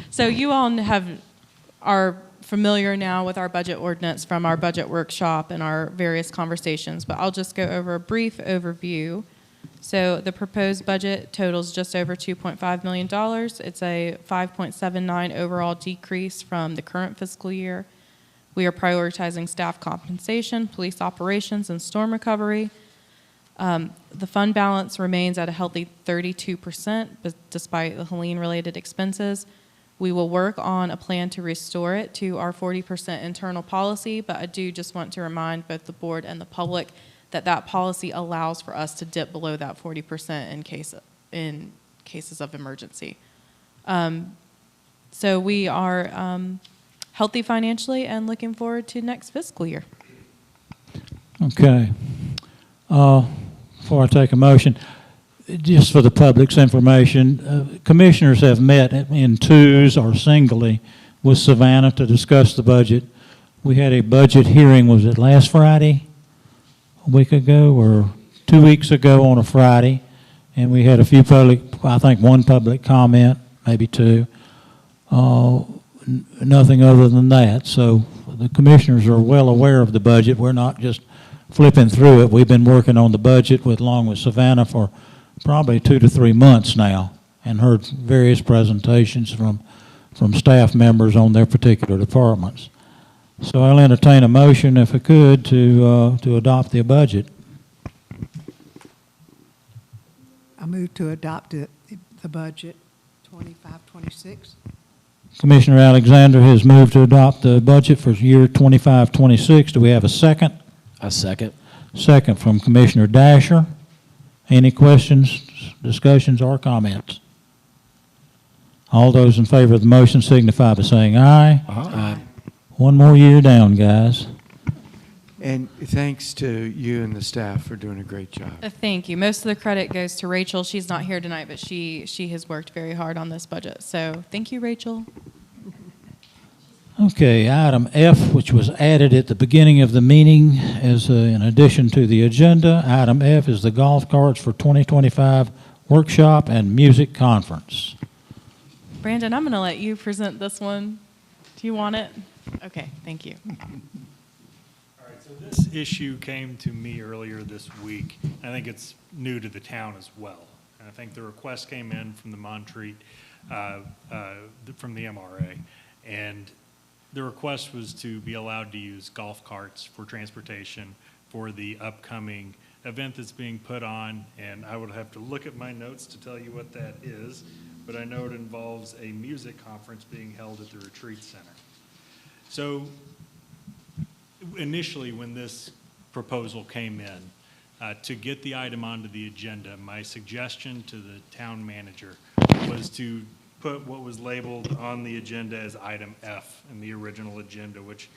So you all are familiar now with our budget ordinance from our budget workshop and our various conversations, but I'll just go over a brief overview. So the proposed budget totals just over $2.5 million. It's a 5.79 overall decrease from the current fiscal year. We are prioritizing staff compensation, police operations, and storm recovery. The fund balance remains at a healthy 32%, but despite the Helene-related expenses. We will work on a plan to restore it to our 40% internal policy, but I do just want to remind both the board and the public that that policy allows for us to dip below that 40% in cases of emergency. So we are healthy financially and looking forward to next fiscal year. Okay. Before I take a motion, just for the public's information, commissioners have met in twos or singly with Savannah to discuss the budget. We had a budget hearing, was it last Friday? A week ago or 2 weeks ago on a Friday, and we had a few I think one public comment, maybe two. Nothing other than that. So the commissioners are well aware of the budget. We're not just flipping through it. We've been working on the budget along with Savannah for probably 2 to 3 months now, and heard various presentations from staff members on their particular departments. So I'll entertain a motion, if I could, to adopt the budget. I move to adopt the budget 25-26. Commissioner Alexander has moved to adopt the budget for year 25-26. Do we have a second? A second. Second from Commissioner Dasher. Any questions, discussions, or comments? All those in favor of the motion signify by saying aye. Aye. One more year down, guys. And thanks to you and the staff for doing a great job. Thank you. Most of the credit goes to Rachel. She's not here tonight, but she has worked very hard on this budget. So thank you, Rachel. Okay, item F, which was added at the beginning of the meeting as in addition to the agenda. Item F is the golf carts for 2025 workshop and music conference. Brandon, I'm going to let you present this one. Do you want it? Okay, thank you. All right, so this issue came to me earlier this week. I think it's new to the town as well. And I think the request came in from the Montreat, from the MRA. And the request was to be allowed to use golf carts for transportation for the upcoming event that's being put on. And I would have to look at my notes to tell you what that is, but I know it involves a music conference being held at the Retreat Center. So initially, when this proposal came in, to get the item onto the agenda, my suggestion to the town manager was to put what was labeled on the agenda as item F in the original agenda, which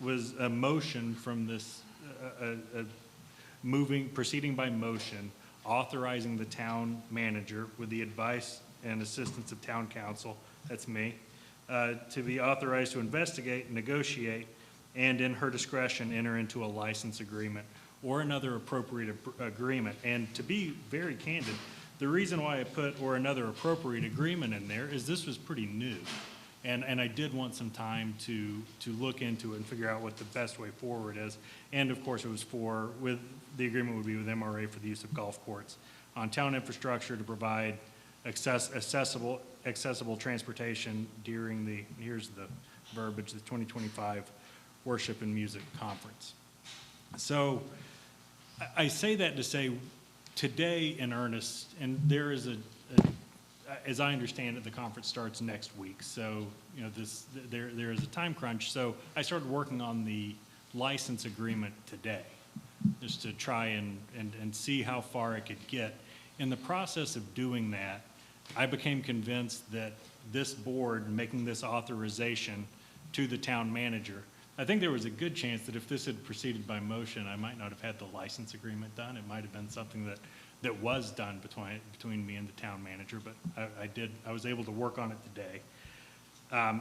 was a motion from this, proceeding by motion, authorizing the town manager with the advice and assistance of town council, that's me, to be authorized to investigate, negotiate, and in her discretion, enter into a license agreement or another appropriate agreement. And to be very candid, the reason why I put or another appropriate agreement in there is this was pretty new. And I did want some time to look into it and figure out what the best way forward is. And of course, it was the agreement would be with MRA for the use of golf courts on town infrastructure to provide accessible transportation during here's the verbiage, the 2025 Worship and Music Conference. So I say that to say today in earnest, and there is as I understand it, the conference starts next week. So, you know, there is a time crunch. So I started working on the license agreement today, just to try and see how far I could get. In the process of doing that, I became convinced that this board making this authorization to the town manager, I think there was a good chance that if this had proceeded by motion, I might not have had the license agreement done. It might have been something that was done between me and the town manager, but I was able to work on it today.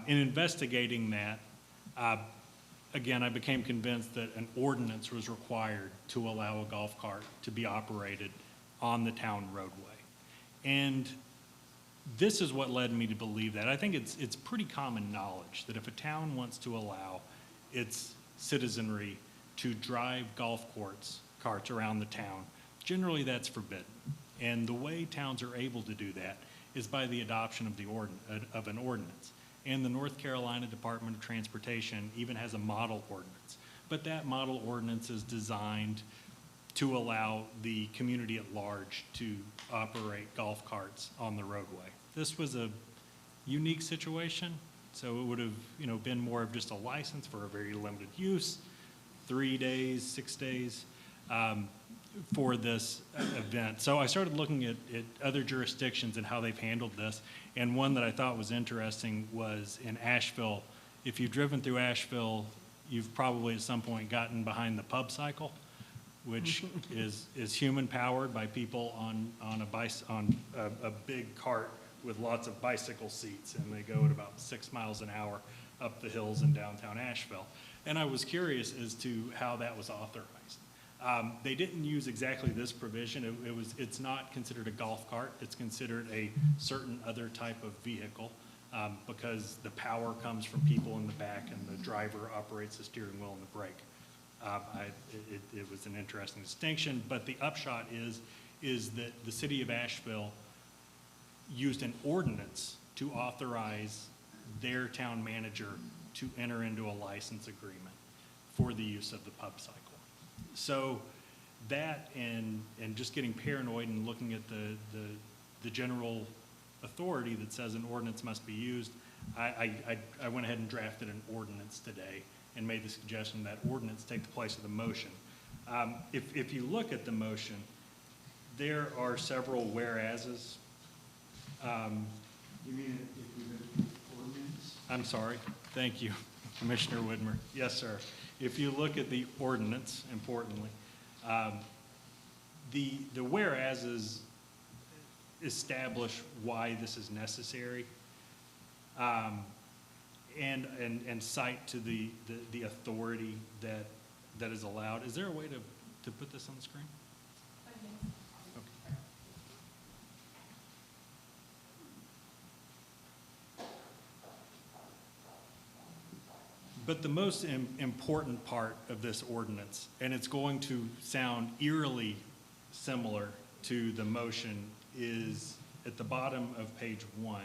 In investigating that, again, I became convinced that an ordinance was required to allow a golf cart to be operated on the town roadway. And this is what led me to believe that. I think it's pretty common knowledge that if a town wants to allow its citizenry to drive golf carts around the town, generally that's forbidden. And the way towns are able to do that is by the adoption of an ordinance. And the North Carolina Department of Transportation even has a model ordinance. But that model ordinance is designed to allow the community at large to operate golf carts on the roadway. This was a unique situation, so it would have, been more of just a license for a very limited use, 3 days, 6 days, for this event. So I started looking at other jurisdictions and how they've handled this, and one that I thought was interesting was in Asheville. If you've driven through Asheville, you've probably at some point gotten behind the pub cycle, which is human-powered by people on a big cart with lots of bicycle seats, and they go at about 6 miles an hour up the hills in downtown Asheville. And I was curious as to how that was authorized. They didn't use exactly this provision. It's not considered a golf cart. It's considered a certain other type of vehicle because the power comes from people in the back and the driver operates the steering wheel and the brake. It was an interesting distinction, but the upshot is that the city of Asheville used an ordinance to authorize their town manager to enter into a license agreement for the use of the pub cycle. So that and just getting paranoid and looking at the general authority that says an ordinance must be used, I went ahead and drafted an ordinance today and made the suggestion that ordinance take the place of the motion. If you look at the motion, there are several whereases. You mean if we go to ordinance? I'm sorry. Thank you, Commissioner Widmer. Yes, sir. If you look at the ordinance, importantly, the whereases establish why this is necessary and cite to the authority that is allowed. Is there a way to put this on the screen? But the most important part of this ordinance, and it's going to sound eerily similar to the motion, is at the bottom of page 1,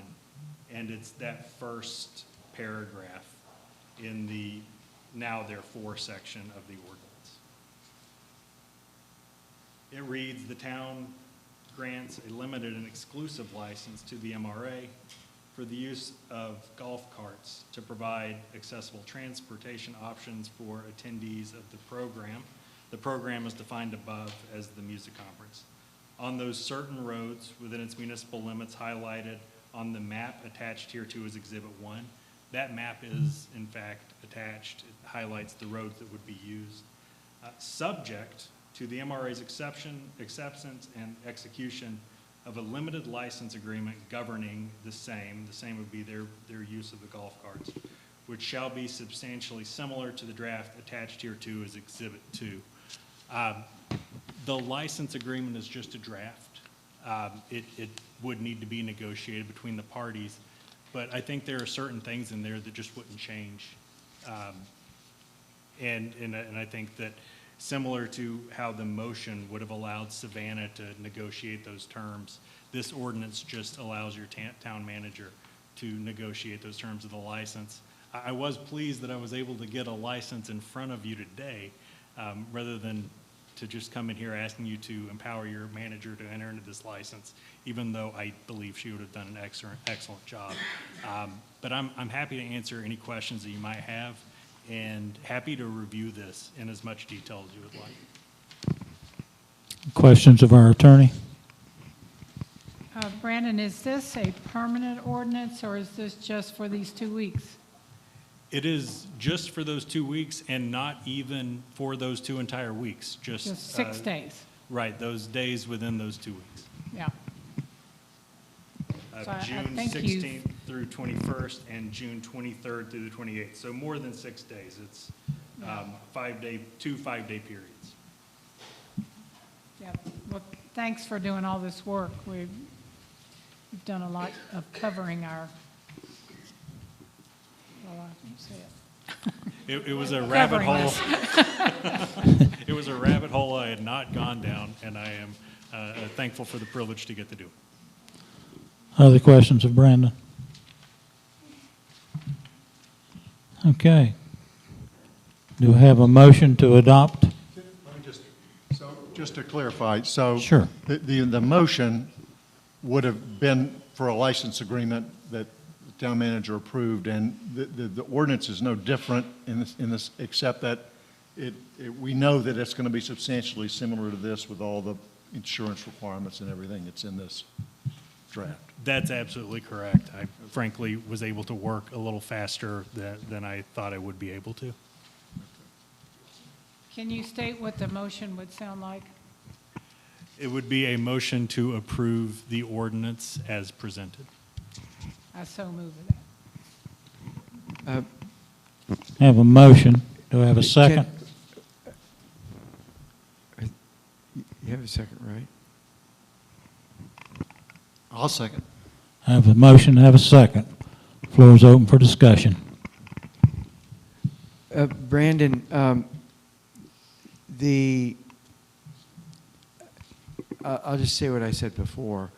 and it's that first paragraph in the now therefore section of the ordinance. It reads, the town grants a limited and exclusive license to the MRA for the use of golf carts to provide accessible transportation options for attendees of the program. The program is defined above as the music conference. On those certain roads within its municipal limits highlighted on the map attached here to as Exhibit 1, that map is in fact attached. It highlights the roads that would be used. Subject to the MRA's acceptance and execution of a limited license agreement governing the same would be their use of the golf carts, which shall be substantially similar to the draft attached here to as Exhibit 2. The license agreement is just a draft. It would need to be negotiated between the parties, but I think there are certain things in there that just wouldn't change. And I think that similar to how the motion would have allowed Savannah to negotiate those terms, this ordinance just allows your town manager to negotiate those terms of the license. I was pleased that I was able to get a license in front of you today, rather than to just come in here asking you to empower your manager to enter into this license, even though I believe she would have done an excellent job. But I'm happy to answer any questions that you might have, and happy to review this in as much detail as you would like. Questions of our attorney? Brandon, is this a permanent ordinance, or is this just for these 2 weeks? It is just for those 2 weeks and not even for those 2 entire weeks. Just 6 days? Right, those days within those 2 weeks. Yeah. So I June think you- 16th through 21st and June 23rd through the 28th. So more than 6 days. It's 2 5-day periods. Yeah, well, thanks for doing all this work. We've done a lot of covering our, well, I won't say it. It was a rabbit Covering hole. It was a rabbit hole I had not gone down, and I am thankful for the privilege to get to do it. Other questions of Brandon? Okay. Do I have a motion to adopt? Just to clarify, so. Sure. The motion would have been for a license agreement that the town manager approved, and the ordinance is no different in this, except that we know that it's going to be substantially similar to this with all the insurance requirements and everything that's in this draft. That's absolutely correct. I frankly was able to work a little faster than I thought I would be able to. Can you state what the motion would sound like? It would be a motion to approve the ordinance as presented. I so move that. I have a motion. Do I have a second? You have a second, right? I'll second. I have a motion. I have a second. Floor is open for discussion. Brandon, I'll just say what I said before.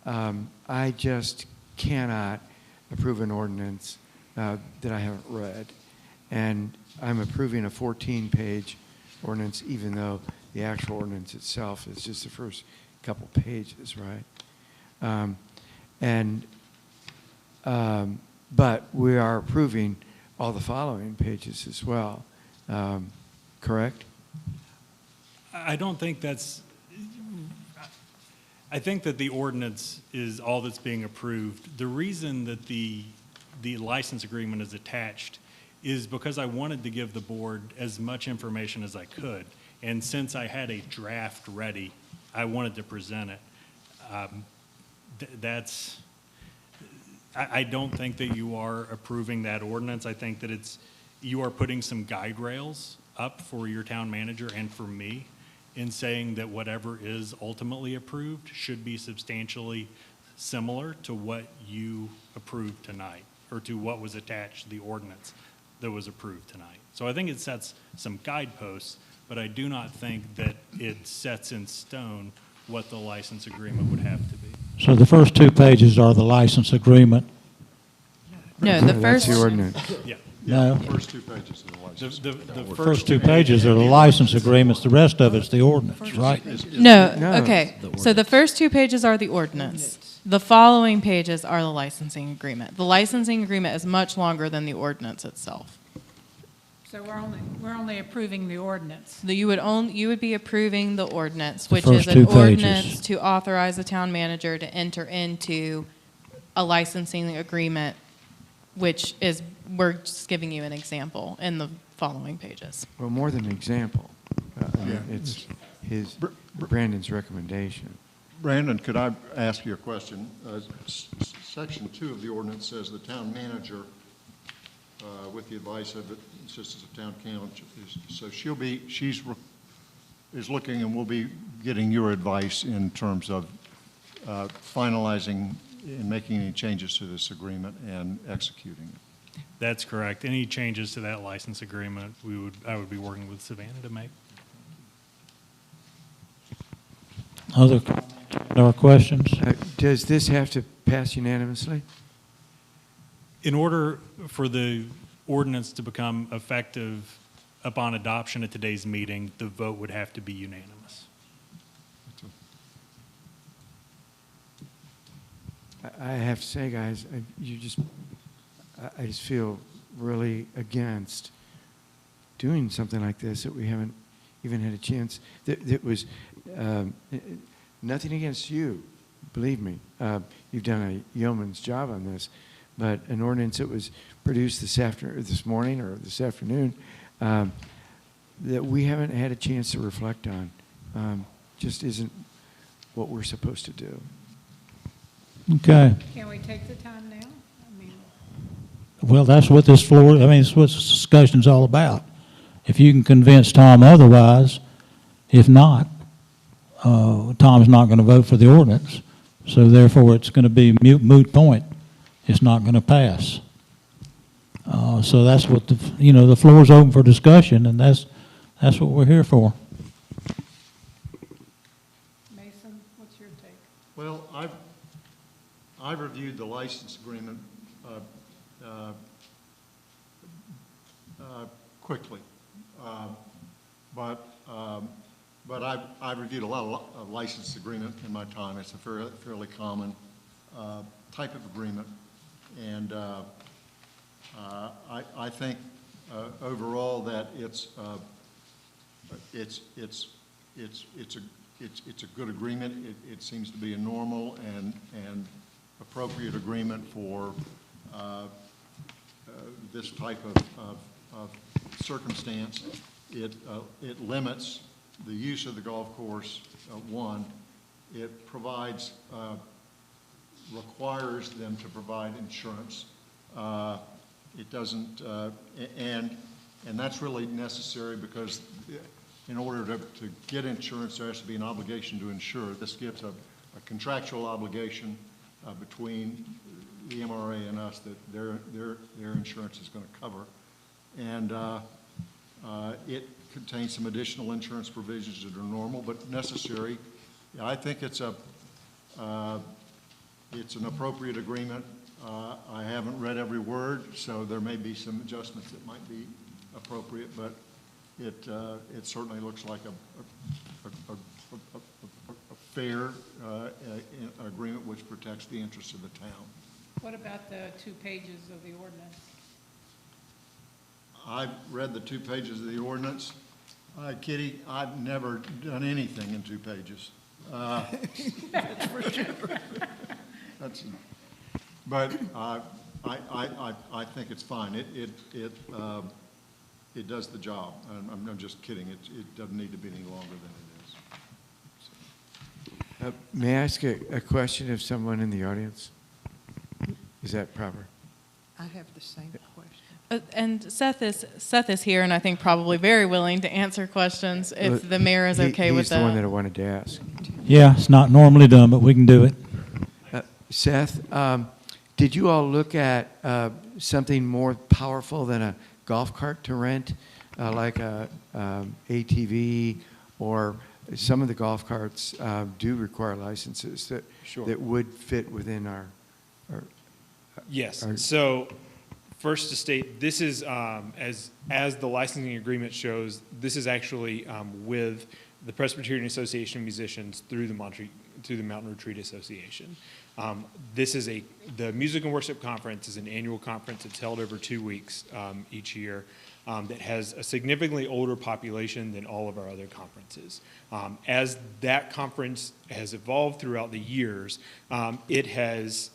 I just cannot approve an ordinance that I haven't read. And I'm approving a 14-page ordinance, even though the actual ordinance itself is just the first couple pages, right? But we are approving all the following pages as well, correct? I don't think that's, I think that the ordinance is all that's being approved. The reason that the license agreement is attached is because I wanted to give the board as much information as I could. And since I had a draft ready, I wanted to present it. I don't think that you are approving that ordinance. I think that you are putting some guide rails up for your town manager and for me in saying that whatever is ultimately approved should be substantially similar to what you approved tonight, or to what was attached to the ordinance that was approved tonight. So I think it sets some guideposts, but I do not think that it sets in stone what the license agreement would have to be. So the first 2 pages are the license agreement. No, the That's first. the ordinance. Yeah. No, The first 2 pages of the license. The first 2 pages are the license agreements. The rest of it's the ordinance, right? No, No. okay. So the first 2 pages are the ordinance. The following pages are the licensing agreement. The licensing agreement is much longer than the ordinance itself. So we're only approving the ordinance. You would be approving the ordinance, The which is first an 2 pages. ordinance to authorize the town manager to enter into a licensing agreement, which is, we're just giving you an example in the following pages. Well, more than an example. It's Brandon's recommendation. Brandon, could I ask you a question? Section 2 of the ordinance says the town manager, with the advice of the assistance of town council, so she's looking and will be getting your advice in terms of finalizing and making any changes to this agreement and executing it. That's correct. Any changes to that license agreement, I would be working with Savannah to make. Other questions? Does this have to pass unanimously? In order for the ordinance to become effective upon adoption at today's meeting, the vote would have to be unanimous. I have to say, guys, I just feel really against doing something like this that we haven't even had a chance. That was nothing against you, believe me. You've done a yeoman's job on this, but an ordinance that was produced this morning or this afternoon that we haven't had a chance to reflect on. just isn't what we're supposed to do. Okay. Can we take the time now? I mean, Well, that's what this floor, I mean, it's what this discussion's all about. If you can convince Tom otherwise, if not, Tom's not going to vote for the ordinance. So therefore, it's going to be moot point. It's not going to pass. So that's what the floor's open for discussion, and that's what we're here for. Mason, what's your take? Well, I've reviewed the license agreement quickly, but I've reviewed a lot of license agreement in my time. It's a fairly common type of agreement, and I think overall that it's a good agreement. It seems to be a normal and appropriate agreement for this type of circumstance. It limits the use of the golf course. One, it provides, requires them to provide insurance. It doesn't, and that's really necessary because in order to get insurance, there has to be an obligation to insure. This gives a contractual obligation between the MRA and us that their insurance is going to cover. And it contains some additional insurance provisions that are normal but necessary. I think it's an appropriate agreement. I haven't read every word, so there may be some adjustments that might be appropriate, but it certainly looks like a fair agreement which protects the interests of the town. What about the 2 pages of the ordinance? I've read the 2 pages of the ordinance. Kitty, I've never done anything in 2 pages. That's for sure. But I think it's fine. It does the job. I'm just kidding. It doesn't need to be any longer than it is. May I ask a question of someone in the audience? Is that proper? I have the same question. And Seth is here, and I think probably very willing to answer questions if the mayor is okay with that. He's the one that I wanted to ask. Yeah, it's not normally done, but we can do it. Seth, did you all look at something more powerful than a golf cart to rent, like a ATV, or some of the golf carts do require licenses that would fit within our Yes. So first to state, this is, as the licensing agreement shows, this is actually with the Presbyterian Association of Musicians through the Mountain Retreat Association. The Music and Worship Conference is an annual conference. It's held over 2 weeks each year that has a significantly older population than all of our other conferences. As that conference has evolved throughout the years, it has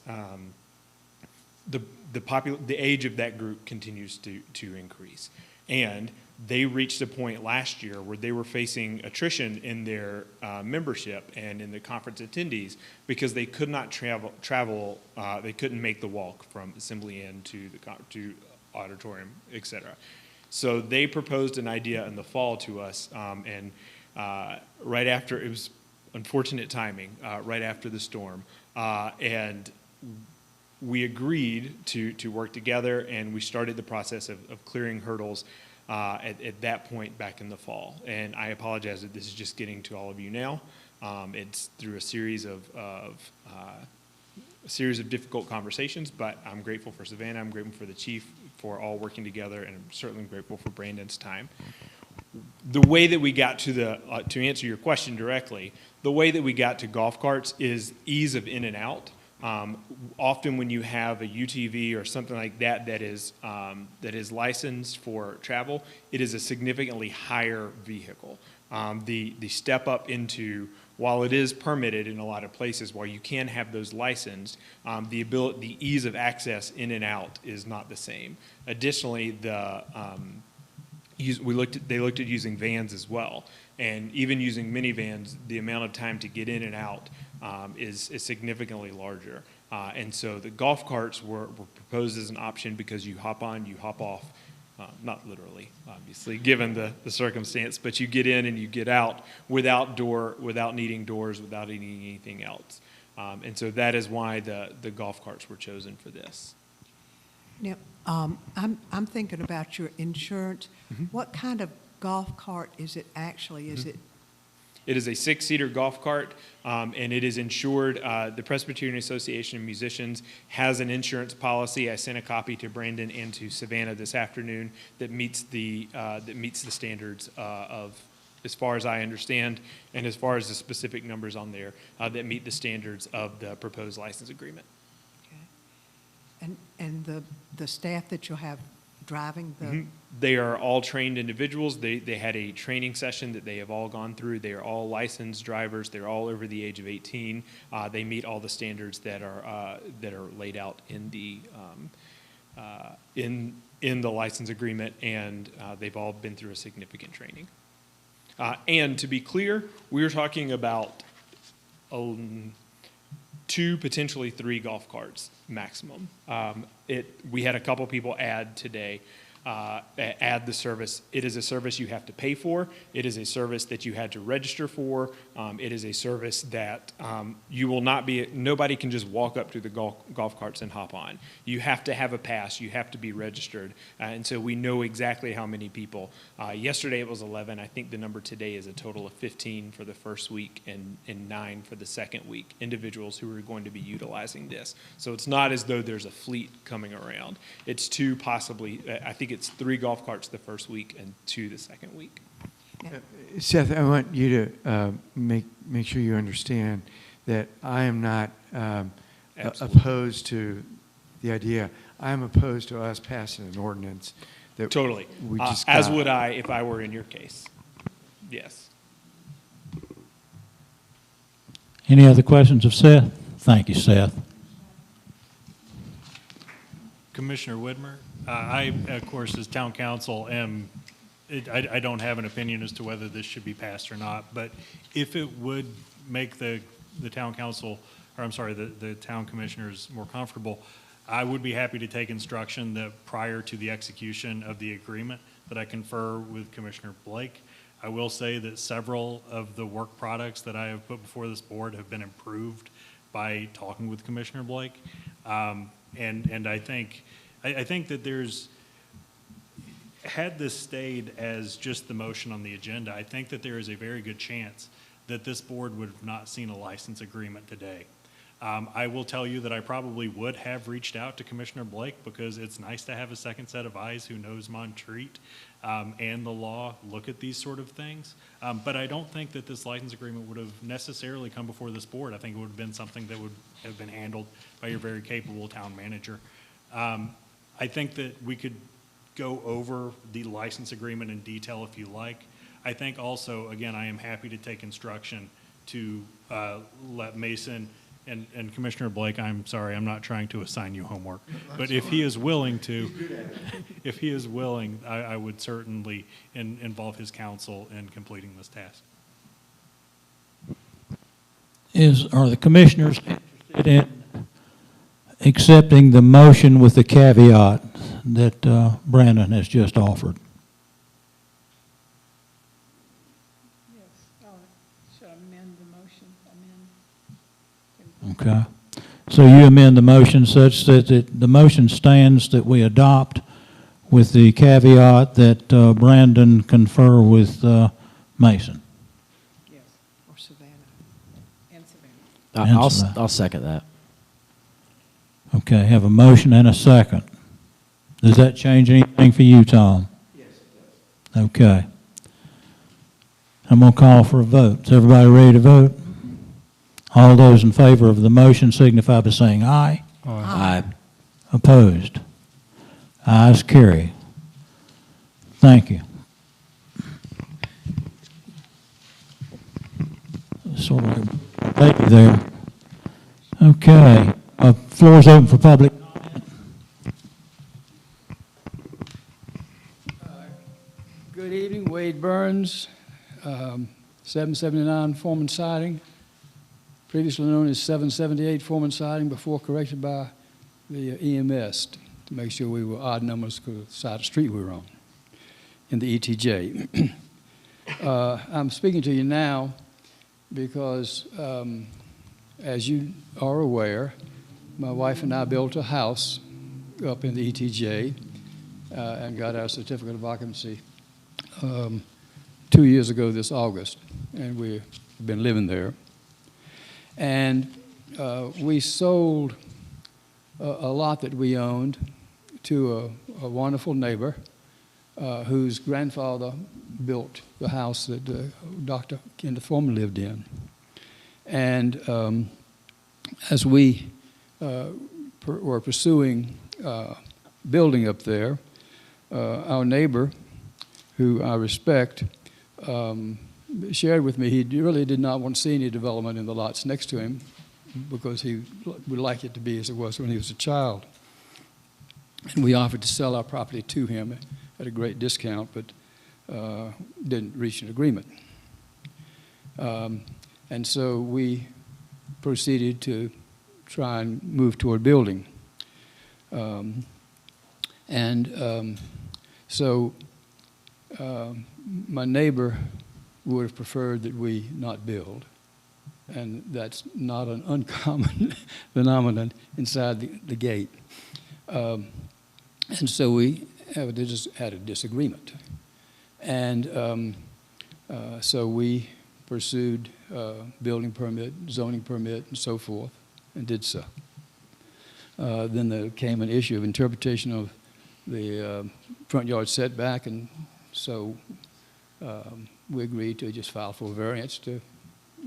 the age of that group continues to increase. And they reached a point last year where they were facing attrition in their membership and in the conference attendees because they could not travel. They couldn't make the walk from Assembly Inn to auditorium, et cetera. So they proposed an idea in the fall to us, and right after, it was unfortunate timing, right after the storm, and we agreed to work together, and we started the process of clearing hurdles at that point back in the fall. And I apologize that this is just getting to all of you now. It's through a series of difficult conversations, but I'm grateful for Savannah, I'm grateful for the chief for all working together, and I'm certainly grateful for Brandon's time. The way that we got to answer your question directly, the way that we got to golf carts is ease of in and out. Often when you have a UTV or something like that that is licensed for travel, it is a significantly higher vehicle. The step up into, while it is permitted in a lot of places, while you can have those licensed, the ease of access in and out is not the same. Additionally, they looked at using vans as well. And even using minivans, the amount of time to get in and out is significantly larger. And so the golf carts were proposed as an option because you hop on, you hop off, not literally, obviously, given the circumstance, but you get in and you get out without needing doors, without needing anything else. And so that is why the golf carts were chosen for this. Now, I'm thinking about your insurance. What kind of golf cart is it actually? Is it? It is a 6-seater golf cart, and it is insured. The Presbyterian Association of Musicians has an insurance policy. I sent a copy to Brandon and to Savannah this afternoon that meets the standards of, as far as I understand, and as far as the specific numbers on there, that meet the standards of the proposed license agreement. And the staff that you'll have driving the? They are all trained individuals. They had a training session that they have all gone through. They are all licensed drivers. They're all over the age of 18. They meet all the standards that are laid out in the in the license agreement, and they've all been through a significant training. And to be clear, we were talking about 2, potentially 3 golf carts maximum. We had a couple people add today, add the service. It is a service you have to pay for. It is a service that you had to register for. It is a service that you will not be, nobody can just walk up to the golf carts and hop on. You have to have a pass. You have to be registered. And so we know exactly how many people. Yesterday it was 11. I think the number today is a total of 15 for the first week and 9 for the second week, individuals who are going to be utilizing this. So it's not as though there's a fleet coming around. It's 2, possibly, I think it's 3 golf carts the first week and 2 the second week. Seth, I want you to make sure you understand that I am not opposed to the idea. I am opposed to us passing an ordinance that Totally. we just as got. would I if I were in your case. Yes. Any other questions of Seth? Thank you, Seth. Commissioner Whitmer, I, of course, as town council, I don't have an opinion as to whether this should be passed or not, but if it would make the town council, or I'm sorry, the town commissioners more comfortable, I would be happy to take instruction that prior to the execution of the agreement that I confer with Commissioner Blake. I will say that several of the work products that I have put before this board have been improved by talking with Commissioner Blake. And I think that there's, had this stayed as just the motion on the agenda, I think that there is a very good chance that this board would have not seen a license agreement today. I will tell you that I probably would have reached out to Commissioner Blake because it's nice to have a second set of eyes who knows Montreat and the law look at these sort of things. But I don't think that this license agreement would have necessarily come before this board. I think it would have been something that would have been handled by your very capable town manager. I think that we could go over the license agreement in detail if you like. I think also, again, I am happy to take instruction to let Mason and Commissioner Blake, I'm sorry, I'm not trying to assign you homework, but if he is willing to, if he is willing, I would certainly involve his counsel in completing this task. Are the commissioners interested in accepting the motion with the caveat that Brandon has just offered? Yes, should amend the motion, Okay. So you amend the motion such that the motion stands that we adopt with the caveat that Brandon confer with Mason. Yes, or Savannah. And Savannah. And Savannah. I'll second that. Okay, have a motion and a second. Does that change anything for you, Tom? Yes, it does. Okay. I'm going to call for a vote. Is everybody ready to vote? All those in favor of the motion signify by saying aye. Aye. Opposed? Ayes carry. Thank you. Sort of thank you there. Okay. Floor is open for public comment. Good evening, Wade Burns, 779 Foreman siding, previously known as 778 Foreman siding, before corrected by the EMS to make sure we were odd numbers because of the side of the street we were on in the ETJ. I'm speaking to you now because, as you are aware, my wife and I built a house up in the ETJ and got our certificate of occupancy 2 years ago this August, and we've been living there. And we sold a lot that we owned to a wonderful neighbor whose grandfather built the house that Dr. Kenda Foreman lived in. And as we were pursuing building up there, our neighbor, who I respect, shared with me he really did not want to see any development in the lots next to him because he would like it to be as it was when he was a child. And we offered to sell our property to him at a great discount, but didn't reach an agreement. And so we proceeded to try and move toward building. So my neighbor would have preferred that we not build, and that's not an uncommon phenomenon inside the gate. And so we had a disagreement. And so we pursued building permit, zoning permit, and so forth, and did so. Then there came an issue of interpretation of the front yard setback, and so we agreed to just file for a variance to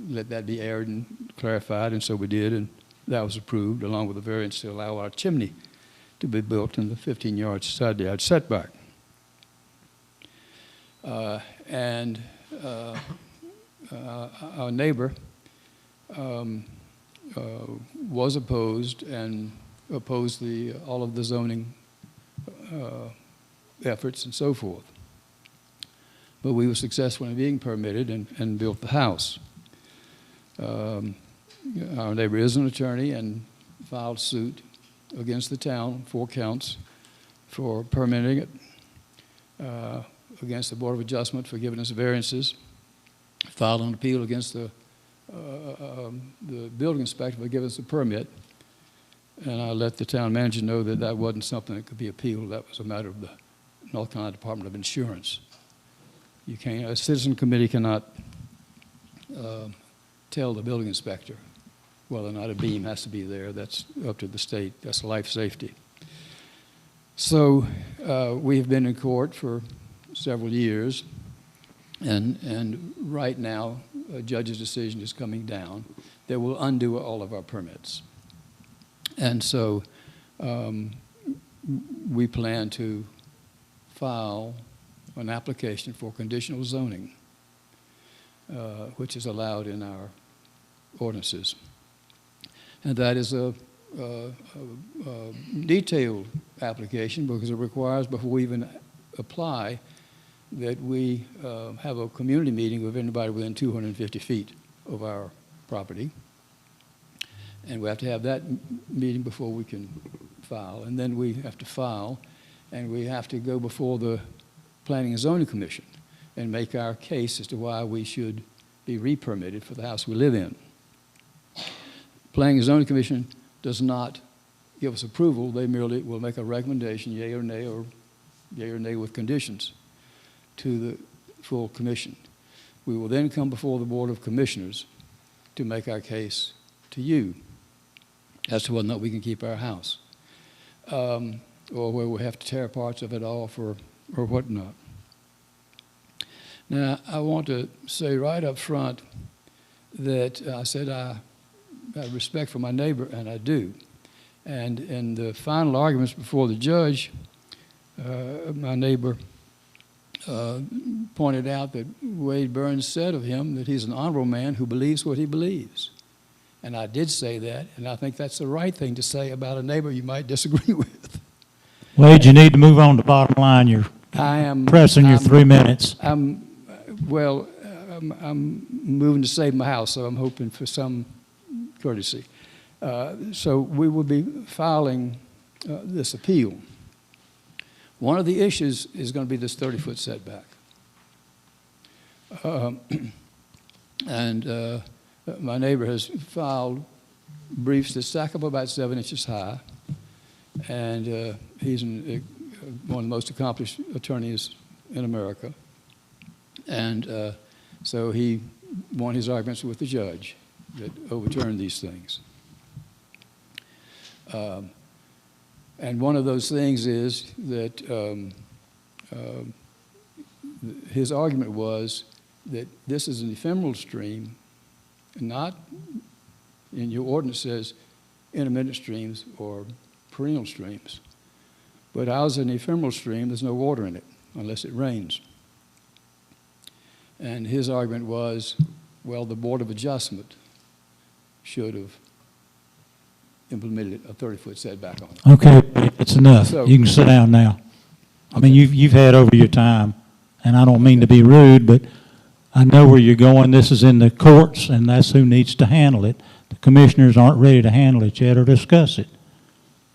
let that be aired and clarified, and so we did, and that was approved, along with a variance to allow our chimney to be built in the 15-yard side yard setback. Our neighbor was opposed and opposed all of the zoning efforts and so forth. But we were successful in being permitted and built the house. Our neighbor is an attorney and filed suit against the town, 4 counts, for permitting it, against the Board of Adjustment for giving us variances, filed an appeal against the building inspector for giving us a permit, and I let the town manager know that that wasn't something that could be appealed. That was a matter of the North Carolina Department of Insurance. You can't, a citizen committee cannot tell the building inspector whether or not a beam has to be there. That's up to the state. That's life safety. So we've been in court for several years, and right now a judge's decision is coming down that will undo all of our permits. And so we plan to file an application for conditional zoning, which is allowed in our ordinances. And that is a detailed application because it requires, before we even apply, that we have a community meeting with anybody within 250 feet of our property. And we have to have that meeting before we can file. And then we have to file, and we have to go before the Planning and Zoning Commission and make our case as to why we should be re-permitted for the house we live in. Planning and Zoning Commission does not give us approval. They merely will make a recommendation, yea or nay with conditions, to the full commission. We will then come before the Board of Commissioners to make our case to you as to whether or not we can keep our house, or whether we have to tear parts of it off or whatnot. Now, I want to say right up front that I said I have respect for my neighbor, and I do. And in the final arguments before the judge, my neighbor pointed out that Wade Burns said of him that he's an honorable man who believes what he believes. And I did say that, and I think that's the right thing to say about a neighbor you might disagree with. Wade, you need to move on to bottom line. You're pressing your 3 minutes. Well, I'm moving to save my house, so I'm hoping for some courtesy. So we will be filing this appeal. One of the issues is going to be this 30-foot setback. My neighbor has filed briefs that stack up about 7 inches high, and he's one of the most accomplished attorneys in America. And so he won his arguments with the judge that overturned these things. And one of those things is that his argument was that this is an ephemeral stream, not, in your ordinance says, intermittent streams or perennial streams. But ours is an ephemeral stream, there's no water in it unless it rains. And his argument was, well, the Board of Adjustment should have implemented a 30-foot setback on it. Okay, it's enough. So- You can sit down now. I mean, you've had over your time, and I don't mean to be rude, but I know where you're going. This is in the courts, and that's who needs to handle it. The commissioners aren't ready to handle it yet or discuss it.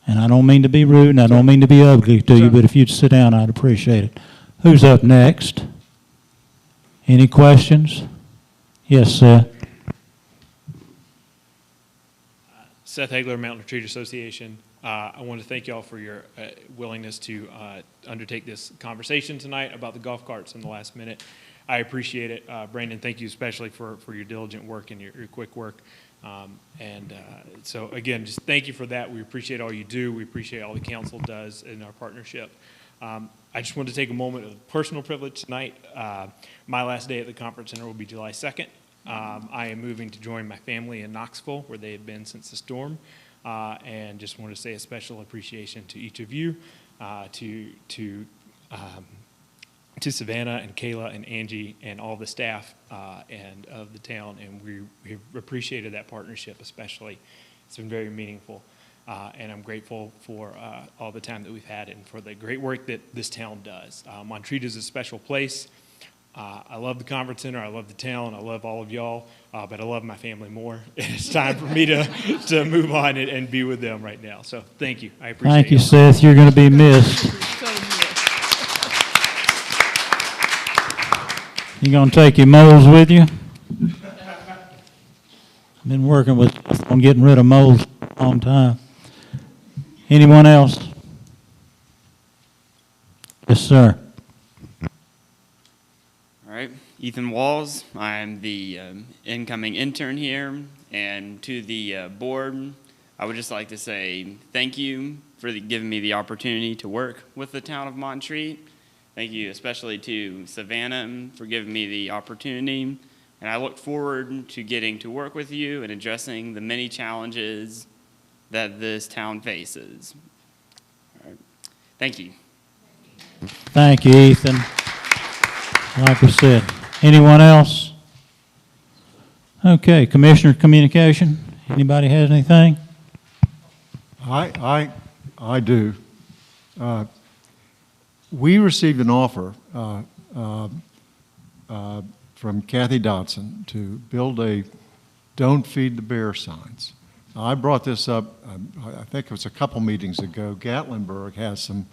And I don't mean to be rude, and I don't mean to be ugly to you, but if you'd sit down, I'd appreciate it. Who's up next? Any questions? Yes, Seth. Seth Hagler, Mountain Retreat Association. I want to thank y'all for your willingness to undertake this conversation tonight about the golf carts in the last minute. I appreciate it. Brandon, thank you especially for your diligent work and your quick work. So again, just thank you for that. We appreciate all you do. We appreciate all the council does in our partnership. I just want to take a moment of personal privilege tonight. My last day at the conference center will be July 2nd. I am moving to join my family in Knoxville, where they have been since the storm, and just want to say a special appreciation to each of you, to Savannah and Kayla and Angie and all the staff and of the town, and we've appreciated that partnership especially. It's been very meaningful, and I'm grateful for all the time that we've had and for the great work that this town does. Montreat is a special place. I love the conference center, I love the town, I love all of y'all, but I love my family more. It's time for me to move on and be with them right now. So thank you. I appreciate it. Thank you, Seth. You're going to be missed. You going to take your moles with you? I've been working on getting rid of moles for a long time. Anyone else? Yes, sir. All right, Ethan Walls. I'm the incoming intern here, and to the board, I would just like to say thank you for giving me the opportunity to work with the town of Montreat. Thank you especially to Savannah for giving me the opportunity, and I look forward to getting to work with you and addressing the many challenges that this town faces. All right. Thank you. Thank you, Ethan. Like I said, anyone else? Okay, Commissioner Communication. Anybody has anything? I do. We received an offer from Kathy Dodson to build a "Don't Feed the Bear" signs. Now, I brought this up, I think it was a couple meetings ago. Gatlinburg has a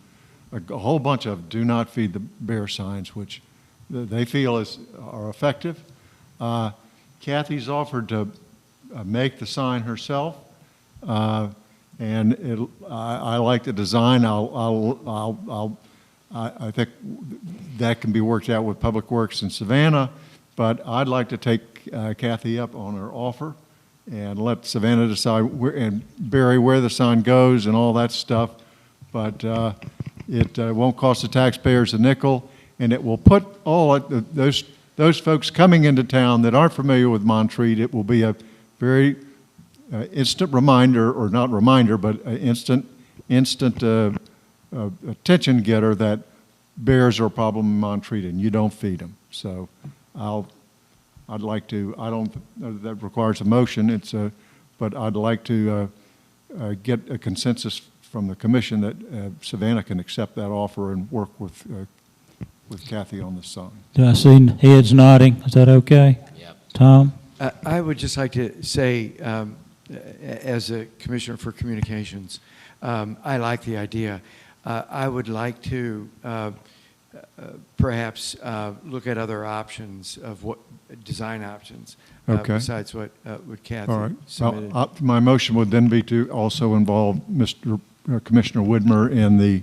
whole bunch of "Do Not Feed the Bear" signs, which they feel are effective. Kathy's offered to make the sign herself, and I like the design. I think that can be worked out with Public Works in Savannah, but I'd like to take Kathy up on her offer and let Savannah decide and Barry where the sign goes and all that stuff. But it won't cost the taxpayers a nickel, and it will put all those folks coming into town that aren't familiar with Montreat. It will be a very instant reminder, or not reminder, but instant attention getter that bears are a problem in Montreat and you don't feed them. So I'd like to, I don't know that requires a motion, but I'd like to get a consensus from the commission that Savannah can accept that offer and work with with Kathy on the sign. Do I see heads nodding? Is that okay? Yep. Tom? I would just like to say, as a Commissioner for Communications, I like the idea. I would like to perhaps look at other options of what design options Okay. besides what Kathy All right. submitted. Well, my motion would then be to also involve Commissioner Widmer in the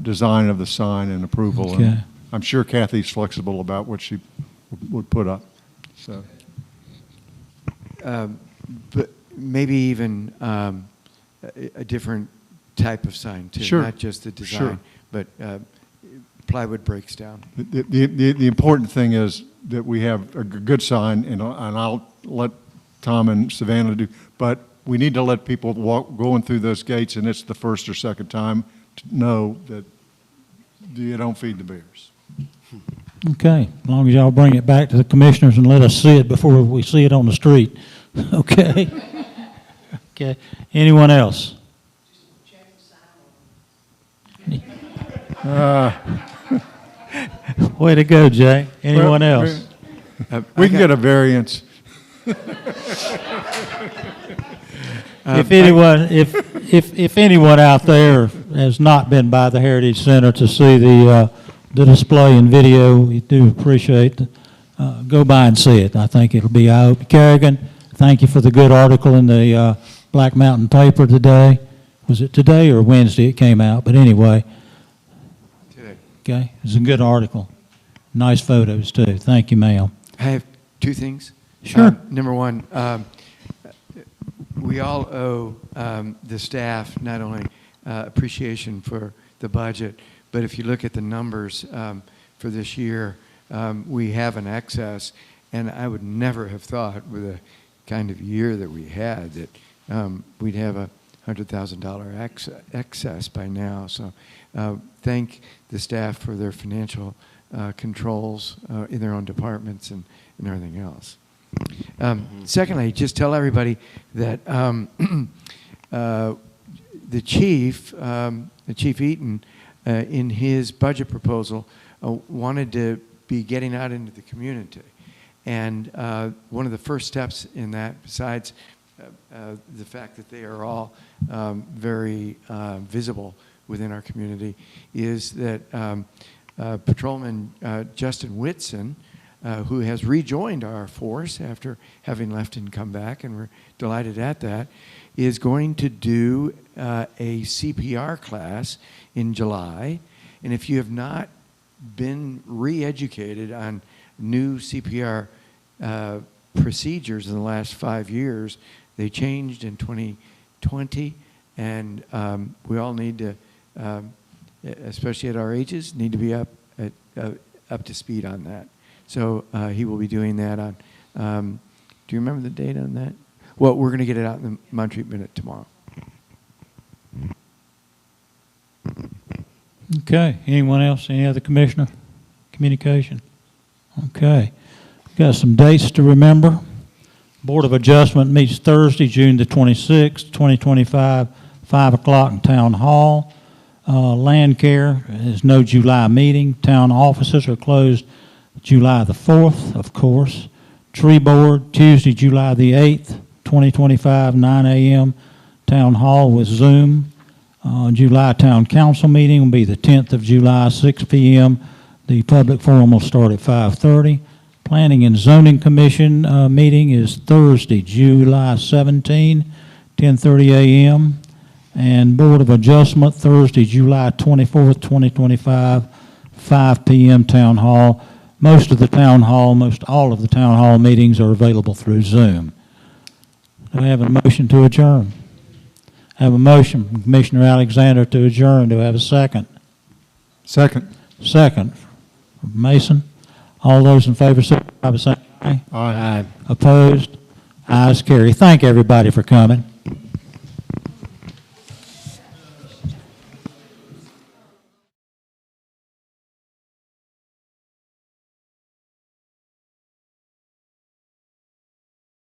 design of the sign and approval. And Okay. I'm sure Kathy's flexible about what she would put up. So, But maybe even a different type of sign too, Sure. not just the design, Sure. but plywood breaks down. the important thing is that we have a good sign, and I'll let Tom and Savannah do, but we need to let people going through those gates, and it's the first or second time, to know that you don't feed the bears. Okay, as long as y'all bring it back to the commissioners and let us see it before we see it on the street. Okay? Okay. Anyone else? Way to go, Jay. Anyone Well, else? We can get a variance. If anyone out there has not been by the Heritage Center to see the display and video, we do appreciate it. Go by and see it. I think it'll be eye-opening. Kerrigan, thank you for the good article in the Black Mountain paper today. Was it today or Wednesday it came out? But anyway. Today. Okay, it's a good article. Nice photos too. Thank you, ma'am. I have two things. Sure. Number one, we all owe the staff not only appreciation for the budget, but if you look at the numbers for this year, we have an excess, and I would never have thought with the kind of year that we had that we'd have a $100,000 excess by now. So thank the staff for their financial controls in their own departments and everything else. Secondly, just tell everybody that the chief Eaton, in his budget proposal, wanted to be getting out into the community. And one of the first steps in that, besides the fact that they are all very visible within our community, is that Patrolman Justin Whitson, who has rejoined our force after having left and come back, and we're delighted at that, is going to do a CPR class in July. And if you have not been re-educated on new CPR procedures in the last 5 years, they changed in 2020, and we all need to, especially at our ages, need to be up to speed on that. So he will be doing that on, do you remember the date on that? Well, we're going to get it out in the Montreat Minute tomorrow. Okay, anyone else? Any other commissioner? Communication? Okay. Got some dates to remember. Board of Adjustment meets Thursday, June the 26th, 2025, 5 o'clock in Town Hall. Land Care is no July meeting. Town offices are closed July the 4th, of course. Tree Board, Tuesday, July the 8th, 2025, 9 a.m. Town Hall with Zoom. July Town Council meeting will be the 10th of July, 6 p.m. The public forum will start at 5:30. Planning and Zoning Commission meeting is Thursday, July 17, 10:30 a.m. And Board of Adjustment, Thursday, July 24th, 2025, 5 p.m. Town Hall. Most all of the Town Hall meetings are available through Zoom. Do I have a motion to adjourn? I have a motion from Commissioner Alexander to adjourn. Do I have a second? Second. Second. From Mason. All those in favor say aye. Aye. Opposed? Ayes carry. Thank everybody for coming.